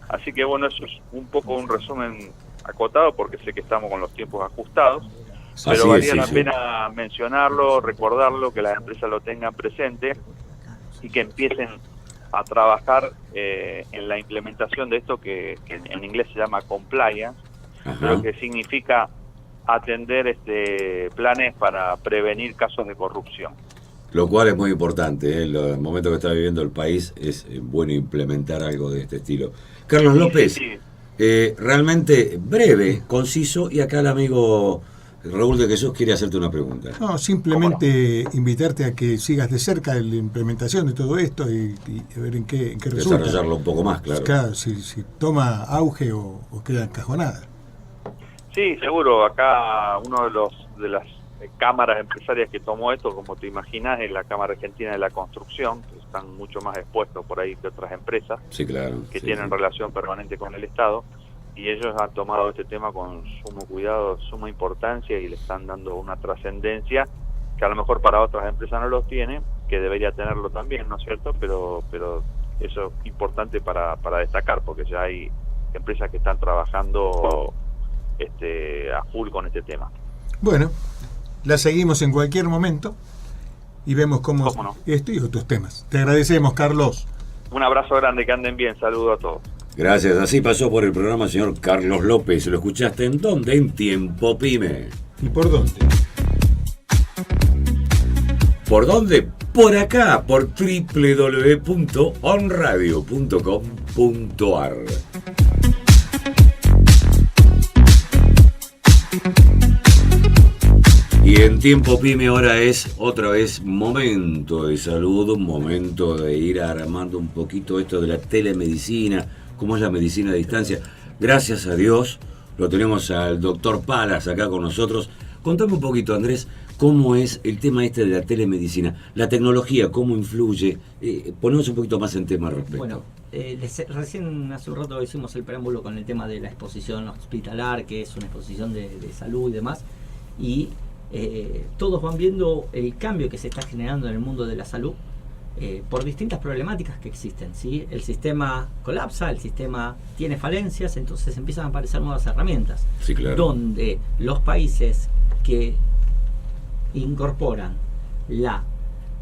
Así que bueno, eso es un poco un resumen acotado porque sé que estamos con los tiempos ajustados, pero valía la pena mencionarlo, recordarlo, que las empresas lo tengan presente y que empiecen a trabajar en la implementación de esto que en inglés se llama compliance, pero que significa atender planes para prevenir casos de corrupción. Lo cual es muy importante, en el momento que está viviendo el país es bueno implementar algo de este estilo. Carlos López, realmente breve, conciso, y acá el amigo Raúl de Jesús quiere hacerte una pregunta. No, simplemente invitarte a que sigas de cerca la implementación de todo esto y ver en qué resulta. Desarrollarlo un poco más, claro. Claro, si toma auge o queda encajonada. Sí, seguro. Acá uno de las cámaras empresarias que tomó esto, como te imaginas, es la Cámara Argentina de la Construcción, que están mucho más expuestos por ahí que otras empresas, sí, claro, que tienen relación permanente con el Estado, y ellos han tomado este tema con sumo cuidado, suma importancia, y le están dando una trascendencia que a lo mejor para otras empresas no lo tiene, que debería tenerlo también, ¿no es cierto? Pero eso es importante para destacar, porque ya hay empresas que están trabajando a full con este tema. Bueno, la seguimos en cualquier momento y vemos cómo no. Esto y otros temas. Te agradecemos, Carlos. Un abrazo grande, que anden bien, saludos a todos. Gracias, así pasó por el programa el señor Carlos López. ¿Lo escuchaste en dónde? En Tiempo Pyme. ¿Y por dónde? ¿Por dónde? Por acá, por www.onradio.com.ar. Y en Tiempo Pyme ahora es otra vez momento de salud, un momento de ir armando un poquito esto de la telemedicina, cómo es la medicina a distancia. Gracias a Dios lo tenemos al doctor Palas acá con nosotros. Contame un poquito, Andrés, cómo es el tema de la telemedicina, la tecnología, cómo influye. Ponemos un poquito más en tema al respecto. Bueno, recién hace un rato hicimos el preámbulo con el tema de la exposición hospitalar, que es una exposición de salud y demás, y todos van viendo el cambio que se está generando en el mundo de la salud por distintas problemáticas que existen, ¿sí? El sistema colapsa, el sistema tiene falencias, entonces empiezan a aparecer nuevas herramientas, sí, claro, donde los países que incorporan la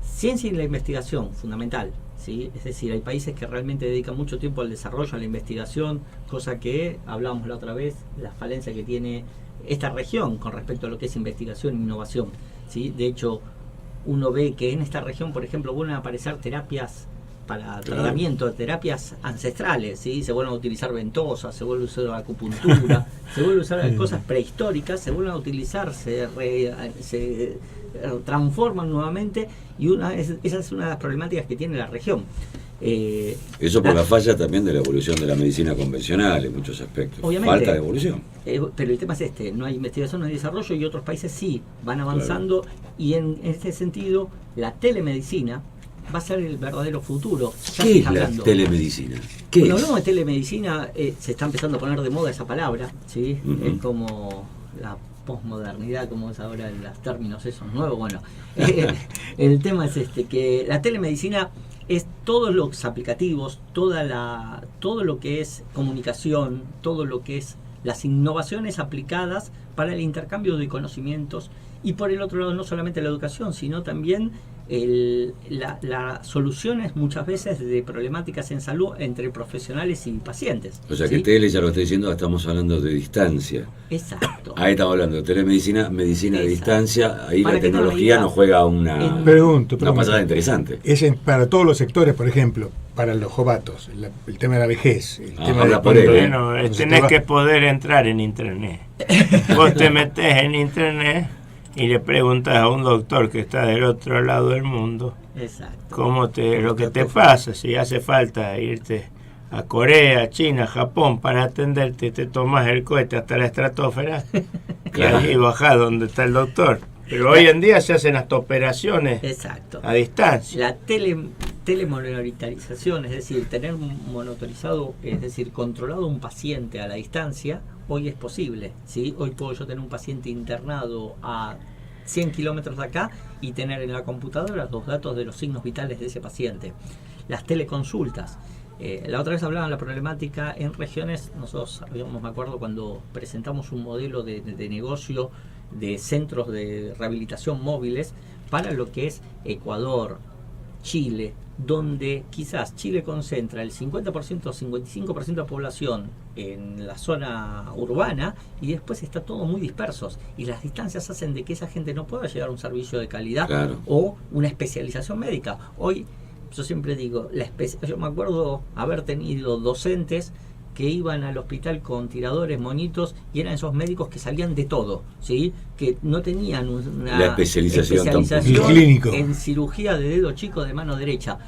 ciencia y la investigación fundamental, ¿sí? Es decir, hay países que realmente dedican mucho tiempo al desarrollo, a la investigación, cosa que hablábamos la otra vez, la falencia que tiene esta región con respecto a lo que es investigación e innovación, ¿sí? De hecho, uno ve que en esta región, por ejemplo, vuelven a aparecer terapias para tratamiento, terapias ancestrales, ¿sí? Se vuelven a utilizar ventosas, se vuelve a usar acupuntura, se vuelven a usar cosas prehistóricas, se vuelven a utilizar, se transforman nuevamente, y esa es una de las problemáticas que tiene la región. Eso por la falla también de la evolución de la medicina convencional en muchos aspectos. Obviamente, falta de evolución. Pero el tema es no hay investigación, no hay desarrollo, y otros países sí van avanzando, claro. Y en este sentido la telemedicina va a ser el verdadero futuro. ¿Qué es la telemedicina? Cuando hablamos de telemedicina, se está empezando a poner de moda esa palabra, ¿sí? Uh-huh. Es como la posmodernidad, como es ahora los términos esos nuevos. Bueno, el tema es que la telemedicina es todos los aplicativos, todo lo que es comunicación, todo lo que es las innovaciones aplicadas para el intercambio de conocimientos, y por el otro lado no solamente la educación, sino también las soluciones muchas veces de problemáticas en salud entre profesionales y pacientes. O sea, ¿sí? Que tele, ya lo estoy diciendo, estamos hablando de distancia. Exacto. Ahí estamos hablando de telemedicina, medicina de distancia, ahí para la tecnología nos juega una pasada interesante. Es para todos los sectores, por ejemplo, para los jovatos, el tema de la vejez, el tema de bueno, tenés que poder entrar en internet. Vos te metés en internet y le preguntas a un doctor que está del otro lado del mundo, exacto, lo que te pasa, si hace falta irte a Corea, China, Japón para atenderte, te tomas el cohete hasta la estratosfera claro. Y ahí bajás donde está el doctor. Pero hoy en día se hacen hasta operaciones exacto. a distancia. La telemonitorización, es decir, tener monitorizado, es decir, controlado un paciente a la distancia, hoy es posible, ¿sí? Hoy puedo yo tener un paciente internado a 100 kilómetros de acá y tener en la computadora los datos de los signos vitales de ese paciente. Las teleconsultas. La otra vez hablaban de la problemática en regiones. Nosotros habíamos, me acuerdo, cuando presentamos un modelo de negocio de centros de rehabilitación móviles para lo que es Ecuador, Chile, donde quizás Chile concentra el 50% o 55% de la población en la zona urbana y después está todo muy dispersos y las distancias hacen de que esa gente no pueda llegar a un servicio de calidad o una especialización médica. Hoy yo siempre digo, yo me acuerdo haber tenido docentes que iban al hospital con tiradores, monitos, y eran esos médicos que sabían de todo, ¿sí? Que no tenían una especialización en cirugía de dedo chico de mano derecha.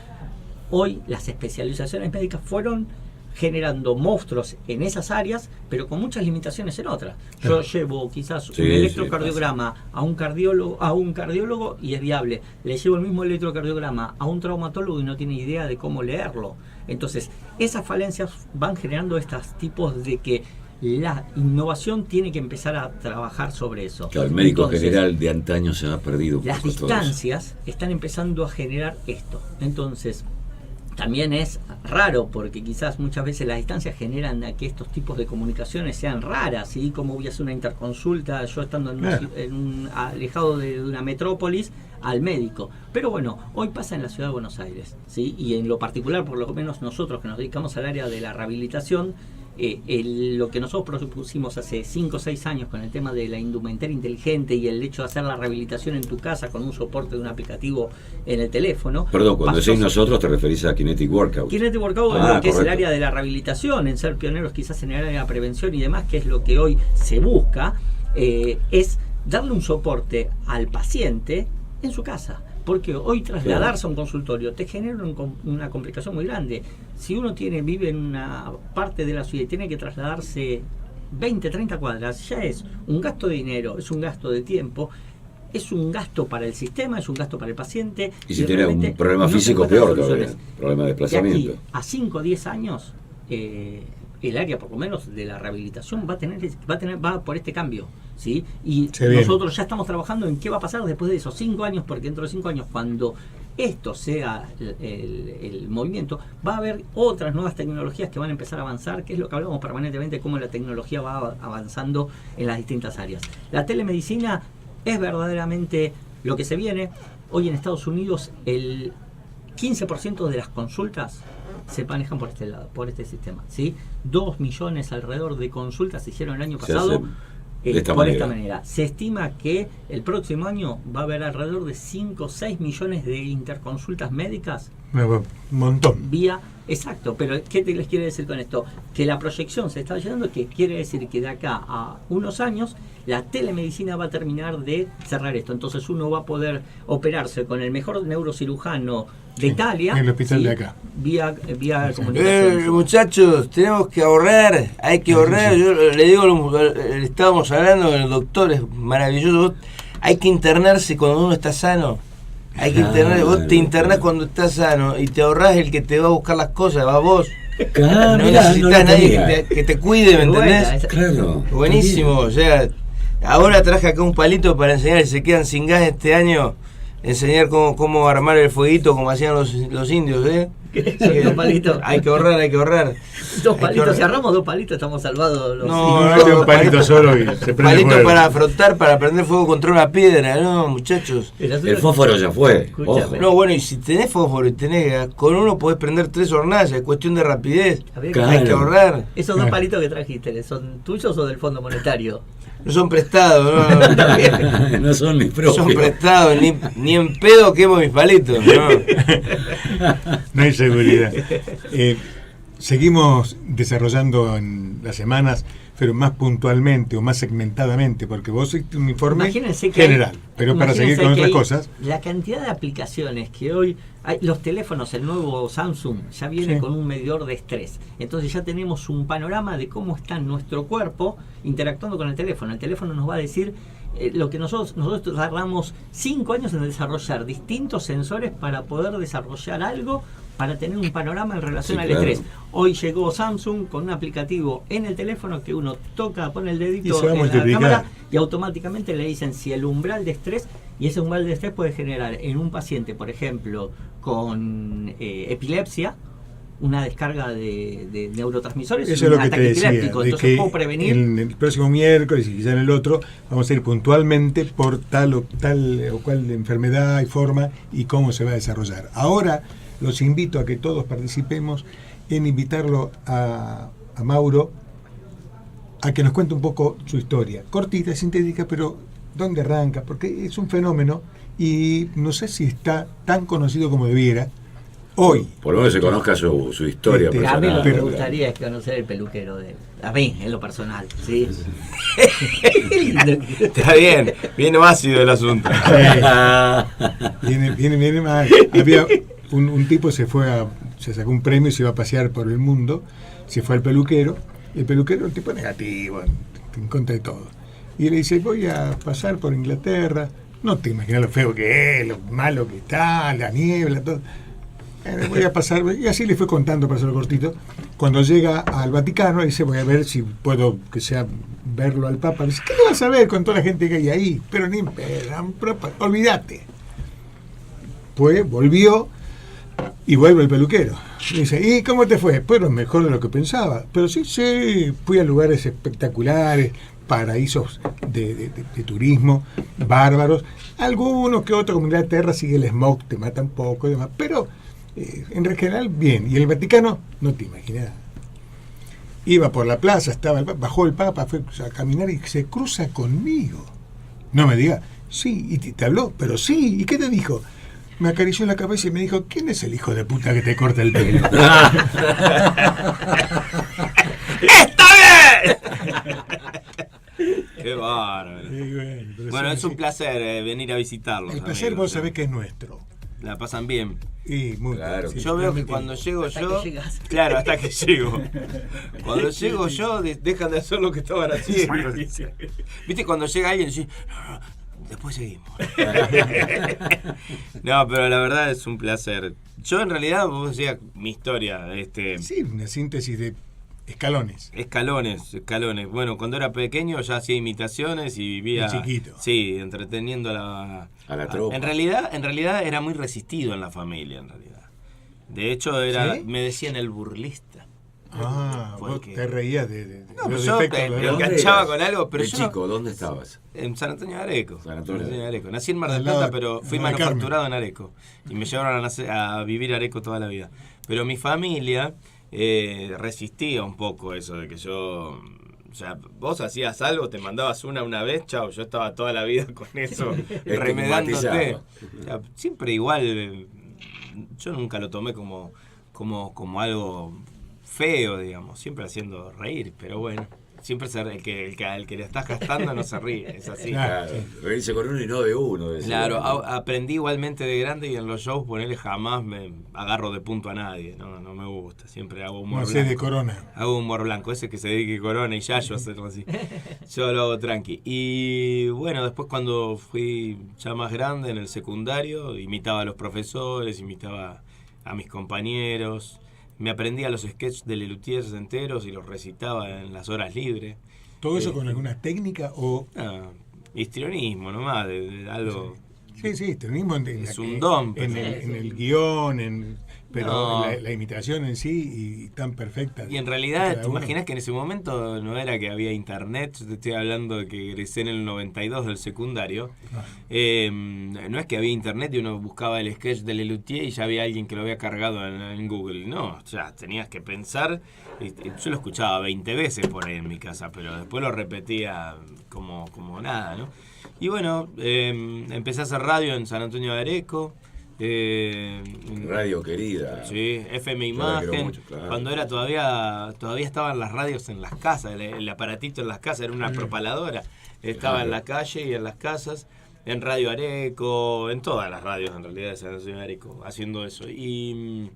Hoy las especializaciones médicas fueron generando monstruos en esas áreas, pero con muchas limitaciones en otras. Yo llevo quizás un electrocardiograma a un cardiólogo y es viable. Le llevo el mismo electrocardiograma a un traumatólogo y no tiene idea de cómo leerlo. Entonces, esas falencias van generando estos tipos de que la innovación tiene que empezar a trabajar sobre eso. Claro, el médico general de antaño se ha perdido. Las distancias están empezando a generar esto. Entonces, también es raro porque quizás muchas veces las distancias generan a que estos tipos de comunicaciones sean raras, ¿sí? Como voy a hacer una interconsulta yo estando alejado de una metrópolis al médico. Pero bueno, hoy pasa en la ciudad de Buenos Aires, ¿sí? Y en lo particular, por lo menos nosotros que nos dedicamos al área de la rehabilitación, lo que nosotros propusimos hace 5 o 6 años con el tema de la indumentaria inteligente y el hecho de hacer la rehabilitación en tu casa con un soporte de un aplicativo en el teléfono. Perdón, cuando decís nosotros te referís a Kinetic Workout. Kinetic Workout es lo que es el área de la rehabilitación, en ser pioneros quizás en el área de la prevención y demás, que es lo que hoy se busca, es darle un soporte al paciente en su casa. Porque hoy trasladarse a un consultorio te genera una complicación muy grande. Si uno vive en una parte de la ciudad y tiene que trasladarse 20, 30 cuadras, ya es un gasto de dinero, es un gasto de tiempo, es un gasto para el sistema, es un gasto para el paciente. Y si tiene un problema físico peor todavía, problema de desplazamiento. De aquí a 5 o 10 años, el área por lo menos de la rehabilitación va por este cambio, ¿sí? Y nosotros ya estamos trabajando en qué va a pasar después de esos 5 años, porque dentro de 5 años, cuando esto sea el movimiento, va a haber otras nuevas tecnologías que van a empezar a avanzar, que es lo que hablamos permanentemente, cómo la tecnología va avanzando en las distintas áreas. La telemedicina es verdaderamente lo que se viene. Hoy en Estados Unidos el 15% de las consultas se manejan por este lado, por este sistema, ¿sí? 2 millones alrededor de consultas se hicieron el año pasado por esta manera. Se estima que el próximo año va a haber alrededor de 5 o 6 millones de interconsultas médicas. Un montón. Exacto, pero ¿qué les quiere decir con esto? Que la proyección se está llenando, que quiere decir que de acá a unos años la telemedicina va a terminar de cerrar esto. Entonces uno va a poder operarse con el mejor neurocirujano de Italia. En el hospital de acá. Vía comunicación. Muchachos, tenemos que ahorrar, hay que ahorrar. Yo le digo, estábamos hablando con el doctor, es maravilloso. Hay que internarse cuando uno está sano. Hay que internar, vos te internás cuando estás sano y te ahorrás el que te va a buscar las cosas, va vos. No necesitas nadie que te cuide, ¿me entendés? Claro. Buenísimo, o sea, ahora traje acá un palito para enseñar, si se quedan sin gas este año, enseñar cómo armar el fueguito como hacían los indios, ¿eh? Dos palitos. Hay que ahorrar, hay que ahorrar. 2 palitos, si agarramos 2 palitos estamos salvados. No, un palito solo y se prende palito fuego. para frotar, para prender fuego contra una piedra, no, muchachos. El fósforo ya fue. No, bueno, y si tenés fósforo y tenés gas, con uno podés prender 3 hornallas, es cuestión de rapidez. Claro. Hay que ahorrar. Esos 2 palitos que trajiste, ¿son tuyos o del Fondo Monetario? No son prestados, no. No son mis propios. Son prestados, ni en pedo quemo mis palitos, no. No hay seguridad. Seguimos desarrollando en las semanas, pero más puntualmente o más segmentadamente, porque vos hiciste un informe general, pero para seguir con otras cosas. La cantidad de aplicaciones que hoy hay, los teléfonos, el nuevo Samsung ya viene con un medidor de estrés, entonces ya tenemos un panorama de cómo está nuestro cuerpo interactuando con el teléfono. El teléfono nos va a decir lo que nosotros tardamos 5 años en desarrollar distintos sensores para poder desarrollar algo para tener un panorama en relación Sí, al claro. estrés. Hoy llegó Samsung con un aplicativo en el teléfono que uno toca, pone el Y dedito se va a en la multiplicar. cámara y automáticamente le dicen si el umbral de estrés, y ese umbral de estrés puede generar en un paciente, por ejemplo, con epilepsia, una descarga de neurotransmisores, Eso y es lo un que te ataque decía, epiléptico. de Entonces que puedo prevenir. en el próximo miércoles y quizá en el otro vamos a ir puntualmente por tal o cual enfermedad y forma y cómo se va a desarrollar. Ahora los invito a que todos participemos en invitarlo a Mauro a que nos cuente un poco su historia, cortita, sintética, pero dónde arranca, porque es un fenómeno y no sé si está tan conocido como debiera hoy. Por lo menos se conozca su historia Este, A mí lo personal. que me Pero- gustaría es conocer el peluquero de él. A mí, en lo personal, ¿sí? Está bien, viene ácido el asunto. Viene mal. Había un tipo se sacó un premio y se iba a pasear por el mundo, se fue al peluquero, y el peluquero un tipo negativo, en contra de todo. Y le dice, voy a pasar por Inglaterra, no te imaginas lo feo que es, lo malo que está, la niebla, todo. Voy a pasar, y así le fue contando para hacerlo cortito. Cuando llega al Vaticano, dice, voy a ver si puedo, que sea, verlo al Papa. Dice, ¿qué le vas a ver con toda la gente que hay ahí? Pero ni olvídate. Pues volvió y vuelve el peluquero. Dice, ¿y cómo te fue? Pues mejor de lo que pensaba. Pero sí, fui a lugares espectaculares, paraísos de turismo, bárbaros. Algunos que otros, como Inglaterra, sigue el smog, te mata un poco y demás. Pero en general, bien. Y el Vaticano, no te imaginas. Iba por la plaza, bajó el Papa, fue a caminar y se cruza conmigo. No me diga, sí, y te habló, pero sí, ¿y qué te dijo? Me acarició la cabeza y me dijo, ¿quién es el hijo de puta que te corta el pelo? ¡Está bien! Qué bárbaro. Pero Bueno, sí, es un sí. placer venir a visitarlos. El placer amigos. vos sabés que es nuestro. La pasan bien. Y muy Claro. bien, sí, Yo veo que realmente. cuando llego Hasta yo. que llegas. Claro, hasta que llego. Cuando llego yo, dejan de hacer lo que estaban haciendo. ¿Viste? Cuando llega alguien y dice, no, después seguimos. No, pero la verdad es un placer. Yo en realidad, vos decías mi historia, Sí, una síntesis de escalones. escalones. Bueno, cuando era pequeño ya hacía imitaciones y vivía. De chiquito. Sí, entreteniendo a la tropa. En realidad era muy resistido en la familia, en realidad. De hecho, ¿Sí? me decían el burlista. Vos Porque- te reías de No, los yo defectos de los me demás. enganchaba con algo, pero de yo chico, ¿dónde estabas? en San Antonio de Areco. San Antonio de Areco. Nací en Mar del Al lado Plata, de- pero fui al lado de manufacturado en Areco. Y me llevaron a vivir a Areco toda la vida. Pero mi familia resistía un poco eso de que yo... O sea, vos hacías algo, te mandabas una vez, chao, yo estaba toda la vida con eso, remedándote. Estigmatizado. O sea, siempre igual, yo nunca lo tomé como algo feo, digamos, siempre haciendo reír, pero bueno, siempre el que le estás gastando no se ríe, es así. Claro, reírse con uno y no de uno. decía. Claro, aprendí igualmente de grande y en los shows ponele jamás me agarro de punto a nadie, no me gusta, siempre hago humor No sé blanco. de Corona. Hago humor blanco, ese que se dedique Corona y Yayo a hacerlo así. Yo lo hago tranqui. Y bueno, después cuando fui ya más grande en el secundario, imitaba a los profesores, imitaba a mis compañeros, me aprendía los sketches de Lelutiers enteros y los recitaba en las horas libres. ¿Todo eso con alguna técnica o...? Histrionismo nomás, de algo... Sí, histrionismo Es un don, en el guión, pero No. la imitación en sí y tan perfecta. Y en realidad, Cada ¿te uno. imaginas que en ese momento no era que había internet? Yo te estoy hablando de que egresé en el 92 del secundario. No es que había internet y uno buscaba el sketch de Lelutier y ya había alguien que lo había cargado en Google. No, ya tenías que pensar. Yo lo escuchaba 20 veces por ahí en mi casa, pero después lo repetía como nada, ¿no? Y bueno, empecé a hacer radio en San Antonio de Areco. Radio querida. Sí, FM Yo la quiero Imagen. mucho, claro. Cuando era todavía estaban las radios en las casas, el aparatito en las casas, era una propaladora. Estaba Claro. en la calle y en las casas, en Radio Areco, en todas las radios en realidad de San Antonio de Areco, haciendo eso. Y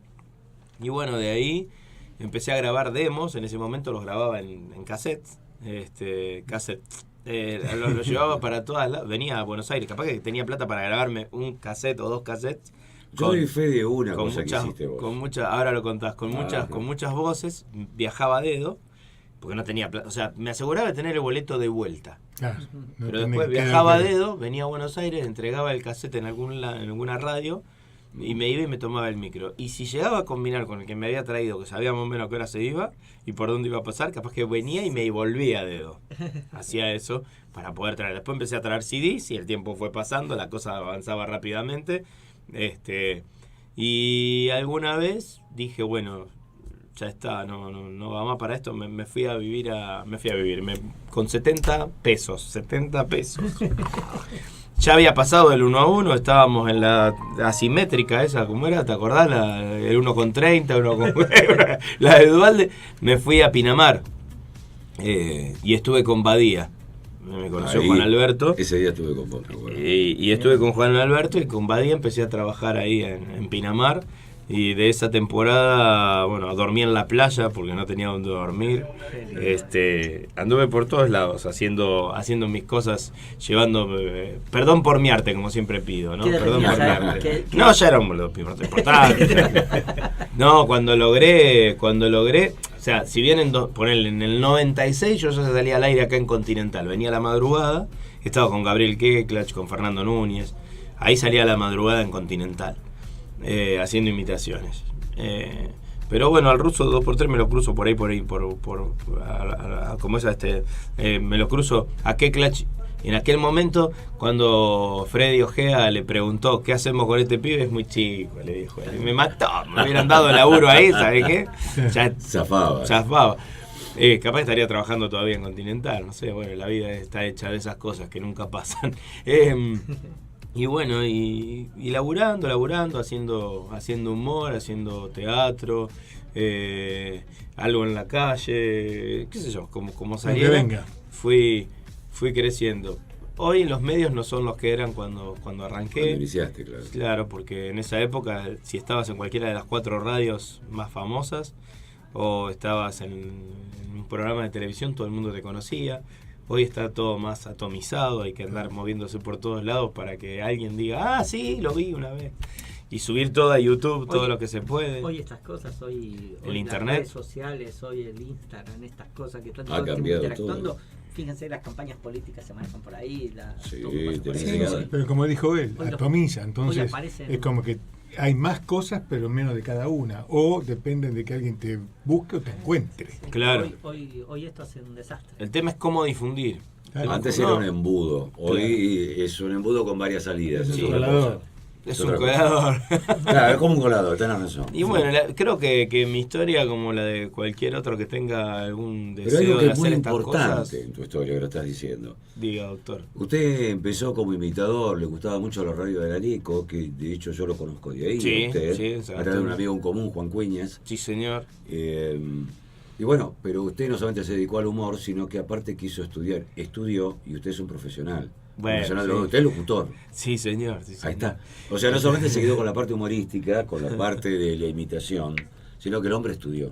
bueno, de ahí empecé a grabar demos, en ese momento los grababa en cassette, cassette Lo llevaba para todas lados. Venía a Buenos Aires, capaz que tenía plata para grabarme un cassette o 2 cassettes. Yo doy fe de una con cosa muchas, que hiciste vos. ahora lo contás, con Claro. muchas voces. Viajaba a dedo, porque no tenía plata. O sea, me aseguraba de tener el boleto de vuelta. Claro, no Pero tenés después que quedar viajaba a que- dedo, venía a Buenos Aires, entregaba el cassette en alguna radio y me iba y me tomaba el micro. Y si llegaba a combinar con el que me había traído, que sabía más o menos a qué hora se iba y por dónde iba a pasar, capaz que venía y me volvía a dedo. Hacía eso para poder traer. Después empecé a traer CDs y el tiempo fue pasando, la cosa avanzaba rápidamente. Y alguna vez dije, bueno, ya está, no va más para esto. Me fui a vivir con 70 pesos. Ya había pasado el 1 a 1, estábamos en la asimétrica esa, ¿cómo era? ¿Te acordás? El 1,30, 1,... la de Dualde. Me fui a Pinamar y estuve con Badía. Me conoció Ahí, Juan Alberto. Ese día estuve con vos, me acuerdo. Y estuve con Juan Alberto y con Badía empecé a trabajar ahí en Pinamar. Y de esa temporada, bueno, dormí en la playa porque no tenía donde dormir. Anduve por todos lados haciendo mis cosas, llevándome... Perdón por mi arte, como siempre pido, ¿no? ¿Qué Perdón por mi tenías? arte. No, ya era un importante. No, cuando logré... O sea, si bien ponele, en el 96 yo ya salía al aire acá en Continental. Venía a la madrugada, estaba con Gabriel Keklach, con Fernando Núñez. Ahí salía a la madrugada en Continental. Haciendo imitaciones. Pero bueno, al ruso 2x3 me lo cruzo por ahí, como es me lo cruzo a Keklach. En aquel momento, cuando Freddy Ojea le preguntó ¿qué hacemos con este pibe? Es muy chico, le dijo. Me mató, me hubieran dado laburo ahí, ¿sabes qué? Ya zafaba. Capaz estaría trabajando todavía en Continental, no sé, bueno, la vida está hecha de esas cosas que nunca pasan. Y bueno, y laburando, haciendo humor, haciendo teatro, algo en la calle, qué sé yo, como saliera, venga. fui creciendo. Hoy los medios no son los que eran cuando arranqué. Cuando iniciaste, claro. Claro, porque en esa época, si estabas en cualquiera de las 4 radios más famosas, o estabas en un programa de televisión, todo el mundo te conocía. Hoy está todo más atomizado, hay que andar moviéndose por todos lados para que alguien diga, ah, sí, lo vi una vez. Y subir todo a YouTube, todo lo que se puede. Hoy estas cosas, hoy Internet. las redes sociales, hoy el Instagram, estas cosas que están todo Ha el tiempo cambiado interactuando. todo. Fíjense, las campañas políticas se manejan por ahí. Sí, todo pasa por tenés ahí. que- Pero como dijo él, Hoy los- atomiza, hoy entonces aparecen- es como que hay más cosas pero menos de cada una, o depende de que alguien te busque o te encuentre. Claro. Hoy esto hace un desastre. El tema es cómo difundir. Antes No. era un embudo, hoy es un embudo con varias salidas. Es es un otra colador. cosa. Es otra un cosa. colador. Claro, es como un colador, tenés razón. Y bueno, creo que mi historia, como la de cualquier otro que tenga algún Pero hay deseo algo que de es muy hacer estas importante cosas, en tu historia que lo estás diciendo. diga, doctor. Usted empezó como imitador, le gustaba mucho la radio de Areco, que de hecho yo lo conozco de ahí, Sí, a usted, sí, exacto. a través de un amigo en común, Juan Cuñas. Sí, señor. Y bueno, pero usted no solamente se dedicó al humor, sino que aparte quiso estudió, y usted es un profesional. Bueno, Profesional sí. usted es locutor. Sí, señor. Sí, Ahí señor. está. O sea, no solamente se quedó con la parte humorística, con la parte de la imitación, sino que el hombre estudió.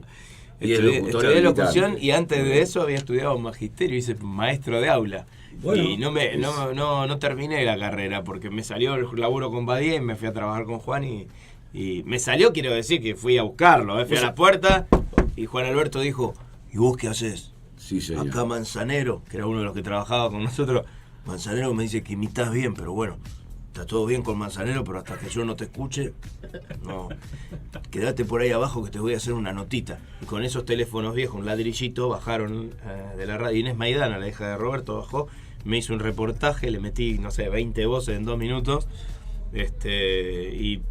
Y es locutor Estudié habilitante. locución y antes de eso había estudiado magisterio, hice maestro de aula. Bueno, y no terminé la carrera porque me salió el laburo con Badía y me fui a trabajar con Juan y me salió, quiero decir que fui a buscarlo, fui a la puerta y Juan Alberto dijo, ¿y vos qué haces? Sí, señor. Acá Manzanero, que era uno de los que trabajaba con nosotros, Manzanero me dice que imitás bien, pero bueno, está todo bien con Manzanero, pero hasta que yo no te escuche, no, quédate por ahí abajo que te voy a hacer una notita. Y con esos teléfonos viejos, un ladrillito, bajaron de la radio. Inés Maidana, la hija de Roberto, bajó, me hizo un reportaje, le metí, no sé, 20 voces en 2 minutos, y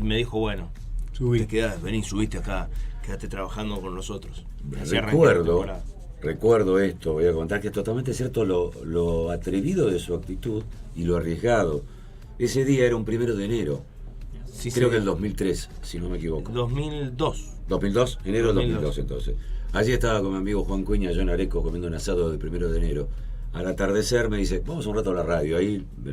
me dijo, bueno, Subí. te quedás, vení, subiste acá, quédate trabajando con nosotros. Así arranqué la temporada. Recuerdo esto, voy a contar que es totalmente cierto lo atrevido de su actitud y lo arriesgado. Ese día era un 1 de enero, Sí, creo sí. que el 2003, si no me equivoco. 2002. ¿2002? Enero del 2002. 2002 entonces. Allí estaba con mi amigo Juan Cuña, allá en Areco, comiendo un asado del 1 de enero. Al atardecer me dice, vamos un rato a la radio. Ahí me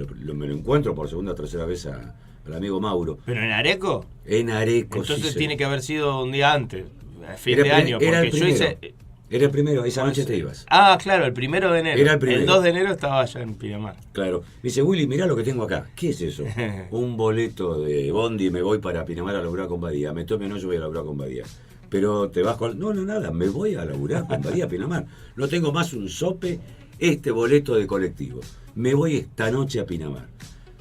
lo encuentro por segunda o tercera vez al amigo Mauro. ¿Pero en Areco? En Areco, Entonces sí, tiene señor. que haber sido un día antes, a fin Era de el año, era porque el yo hice... Era el primero, esa noche te ibas. Ah, claro, el 1 de enero. Era el primero. El 2 de enero estaba allá en Pinamar. Claro. Me dice, Willy, mirá lo que tengo acá. ¿Qué es eso? Un boleto de bondi, me voy para Pinamar a laburar con Badía. Me tome, no, yo voy a laburar con Badía. Pero te vas con... No, nada, me voy a laburar con Badía, Pinamar. No tengo más un sope, este boleto de colectivo. Me voy esta noche a Pinamar.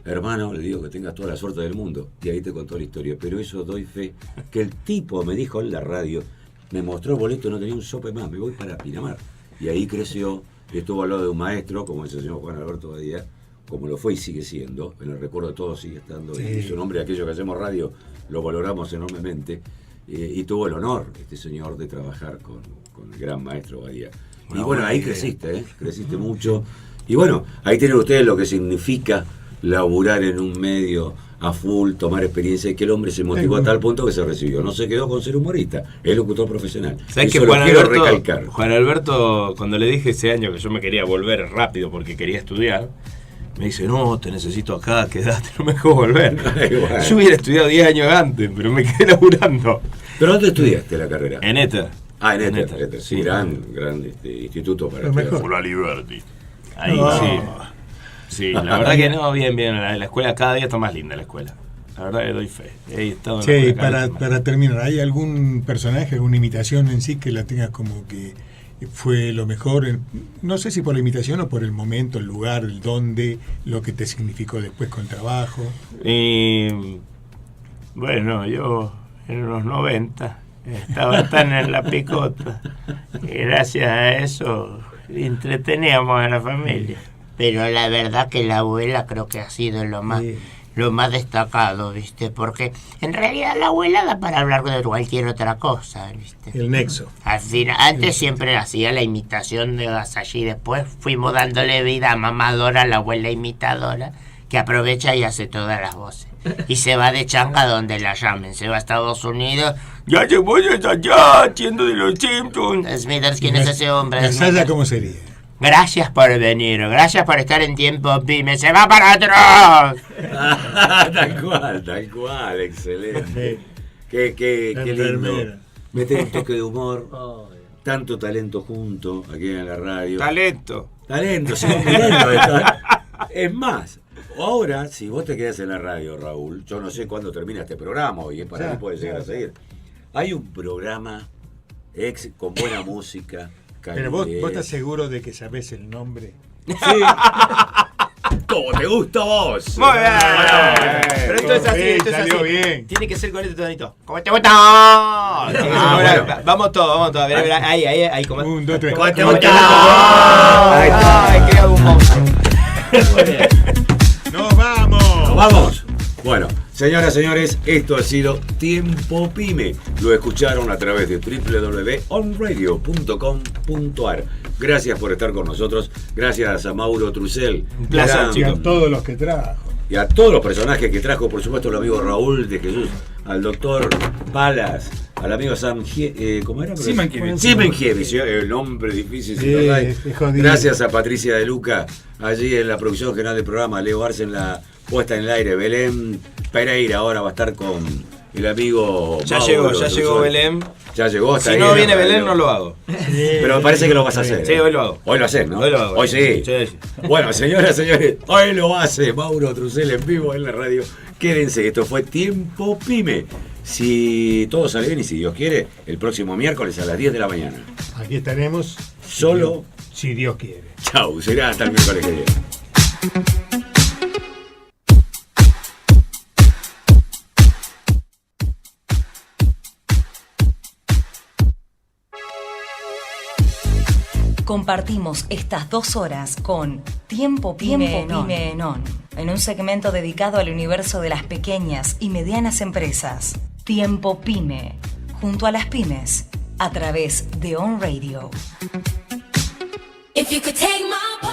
Hermano, le digo que tengas toda la suerte del mundo. Y ahí te contó la historia. Pero eso doy fe, que el tipo me dijo en la radio, me mostró el boleto, no tenía un sope más, me voy para Pinamar. Y ahí creció, estuvo al lado de un maestro, como el señor Juan Alberto Badía, como lo fue y sigue siendo, en el recuerdo de todos sigue estando, Sí. y su nombre, aquello que hacemos radio, lo valoramos enormemente, y tuvo el honor, este señor, de trabajar con el gran maestro Badía. Y bueno, ahí creciste, creciste mucho, y bueno, ahí tienen ustedes lo que significa laburar en un medio a full, tomar experiencia, y que el hombre se motivó a tal punto que se recibió. No se quedó con ser humorista, es locutor profesional. ¿Sabes que Eso Juan lo quiero Alberto, recalcar. Juan Alberto, cuando le dije ese año que yo me quería volver rápido porque quería estudiar, me dice, no, te necesito acá, quedate, no me dejó volver. Bueno. Yo hubiera estudiado 10 años antes, pero me quedé laburando. ¿Pero dónde estudiaste la carrera? En ETA. Ah, en En ETA, ETA. sí, gran instituto para Lo mejor. Por la Liberty. Ahí No. sí. Sí, la verdad que no, bien. La escuela cada día está más linda, la escuela. La verdad que doy fe. He estado en la Che, escuela cada vez más. para terminar, ¿hay algún personaje, alguna imitación en sí que la tengas como que fue lo mejor? No sé si por la imitación o por el momento, el lugar, el dónde, lo que te significó después con trabajo. Y bueno, yo en los 90 estaba tan en la picota y gracias a eso entreteníamos a la familia. Pero la verdad que la abuela creo que ha sido lo más destacado, ¿viste? Porque en realidad la abuela da para hablar de cualquier otra cosa, ¿viste? El nexo. Al final, antes siempre hacía la imitación de Gasallí, después fuimos dándole vida a mamadora, la abuela imitadora, que aprovecha y hace todas las voces. Y se va de changa donde la llamen, se va a Estados Unidos. Ya llegó desde allá, haciendo de los Simpsons. Smithers, ¿quién es ese hombre? ¿Gasalla Smithers. cómo sería? Gracias por venir, gracias por estar en tiempo, Pyme. ¡Se va para atrás! Tal cual, excelente. Qué lindo. Enfermera. Meter un toque de humor, tanto talento junto aquí en la radio. Talento. Sí, mirando esto. Es más, ahora, si vos te quedas en la radio, Raúl, yo no sé cuándo termina este programa, y para mí puede llegar a seguir. Hay un programa con buena música. Pero vos estás seguro de que sabés el nombre. Sí. Como te gusta a vos. Muy bien. Pero esto es así, Sí, esto es salió así. bien. Tiene que ser con este tonito. ¿Cómo te gusta? Bueno. Vamos todos. Verá, ahí. Como... 1, 2, 3. ¿Cómo te ¿Cómo te gusta? Ahí está. Ay, qué hago un monstruo. ¡Nos vamos! ¡Vamos! Bueno, señoras, señores, esto ha sido Tiempo Pyme. Lo escucharon a través de www.onradio.com.ar. Gracias por estar con nosotros. Gracias a Mauro Trussell. Un placer, Gran- Y chicos. a todos los que trajo. Y a todos los personajes que trajo, por supuesto, el amigo Raúl de Jesús, al doctor Palas, al amigo ¿cómo era? Simankiewicz. Simankiewicz, el nombre difícil. Sí, ¿verdad? es jodido. Gracias a Patricia de Luca, allí en la producción general del programa, Leo Arce en la puesta en el aire, Belén Pereira ahora va a estar con el amigo Ya Mauro llegó Trussell. Belén. Ya llegó, está Si ahí no en viene la radio. Belén, no lo hago. Pero me parece que lo vas a hacer. Sí, hoy lo hago. Hoy lo haces, ¿no? Hoy lo hago. Hoy sí. Sí. Bueno, señoras, señores, hoy lo hace Mauro Trussell en vivo en la radio. Quédense, esto fue Tiempo Pyme. Si todo sale bien y si Dios quiere, el próximo miércoles a las 10 de la mañana. Aquí estaremos. Solo. Si Dios quiere. Chau, será hasta el miércoles que viene. Compartimos estas 2 horas con Tiempo Pyme en On, en un segmento dedicado al universo de las pequeñas y medianas empresas. Tiempo Pyme, junto a las pymes, a través de On Radio. If you could take my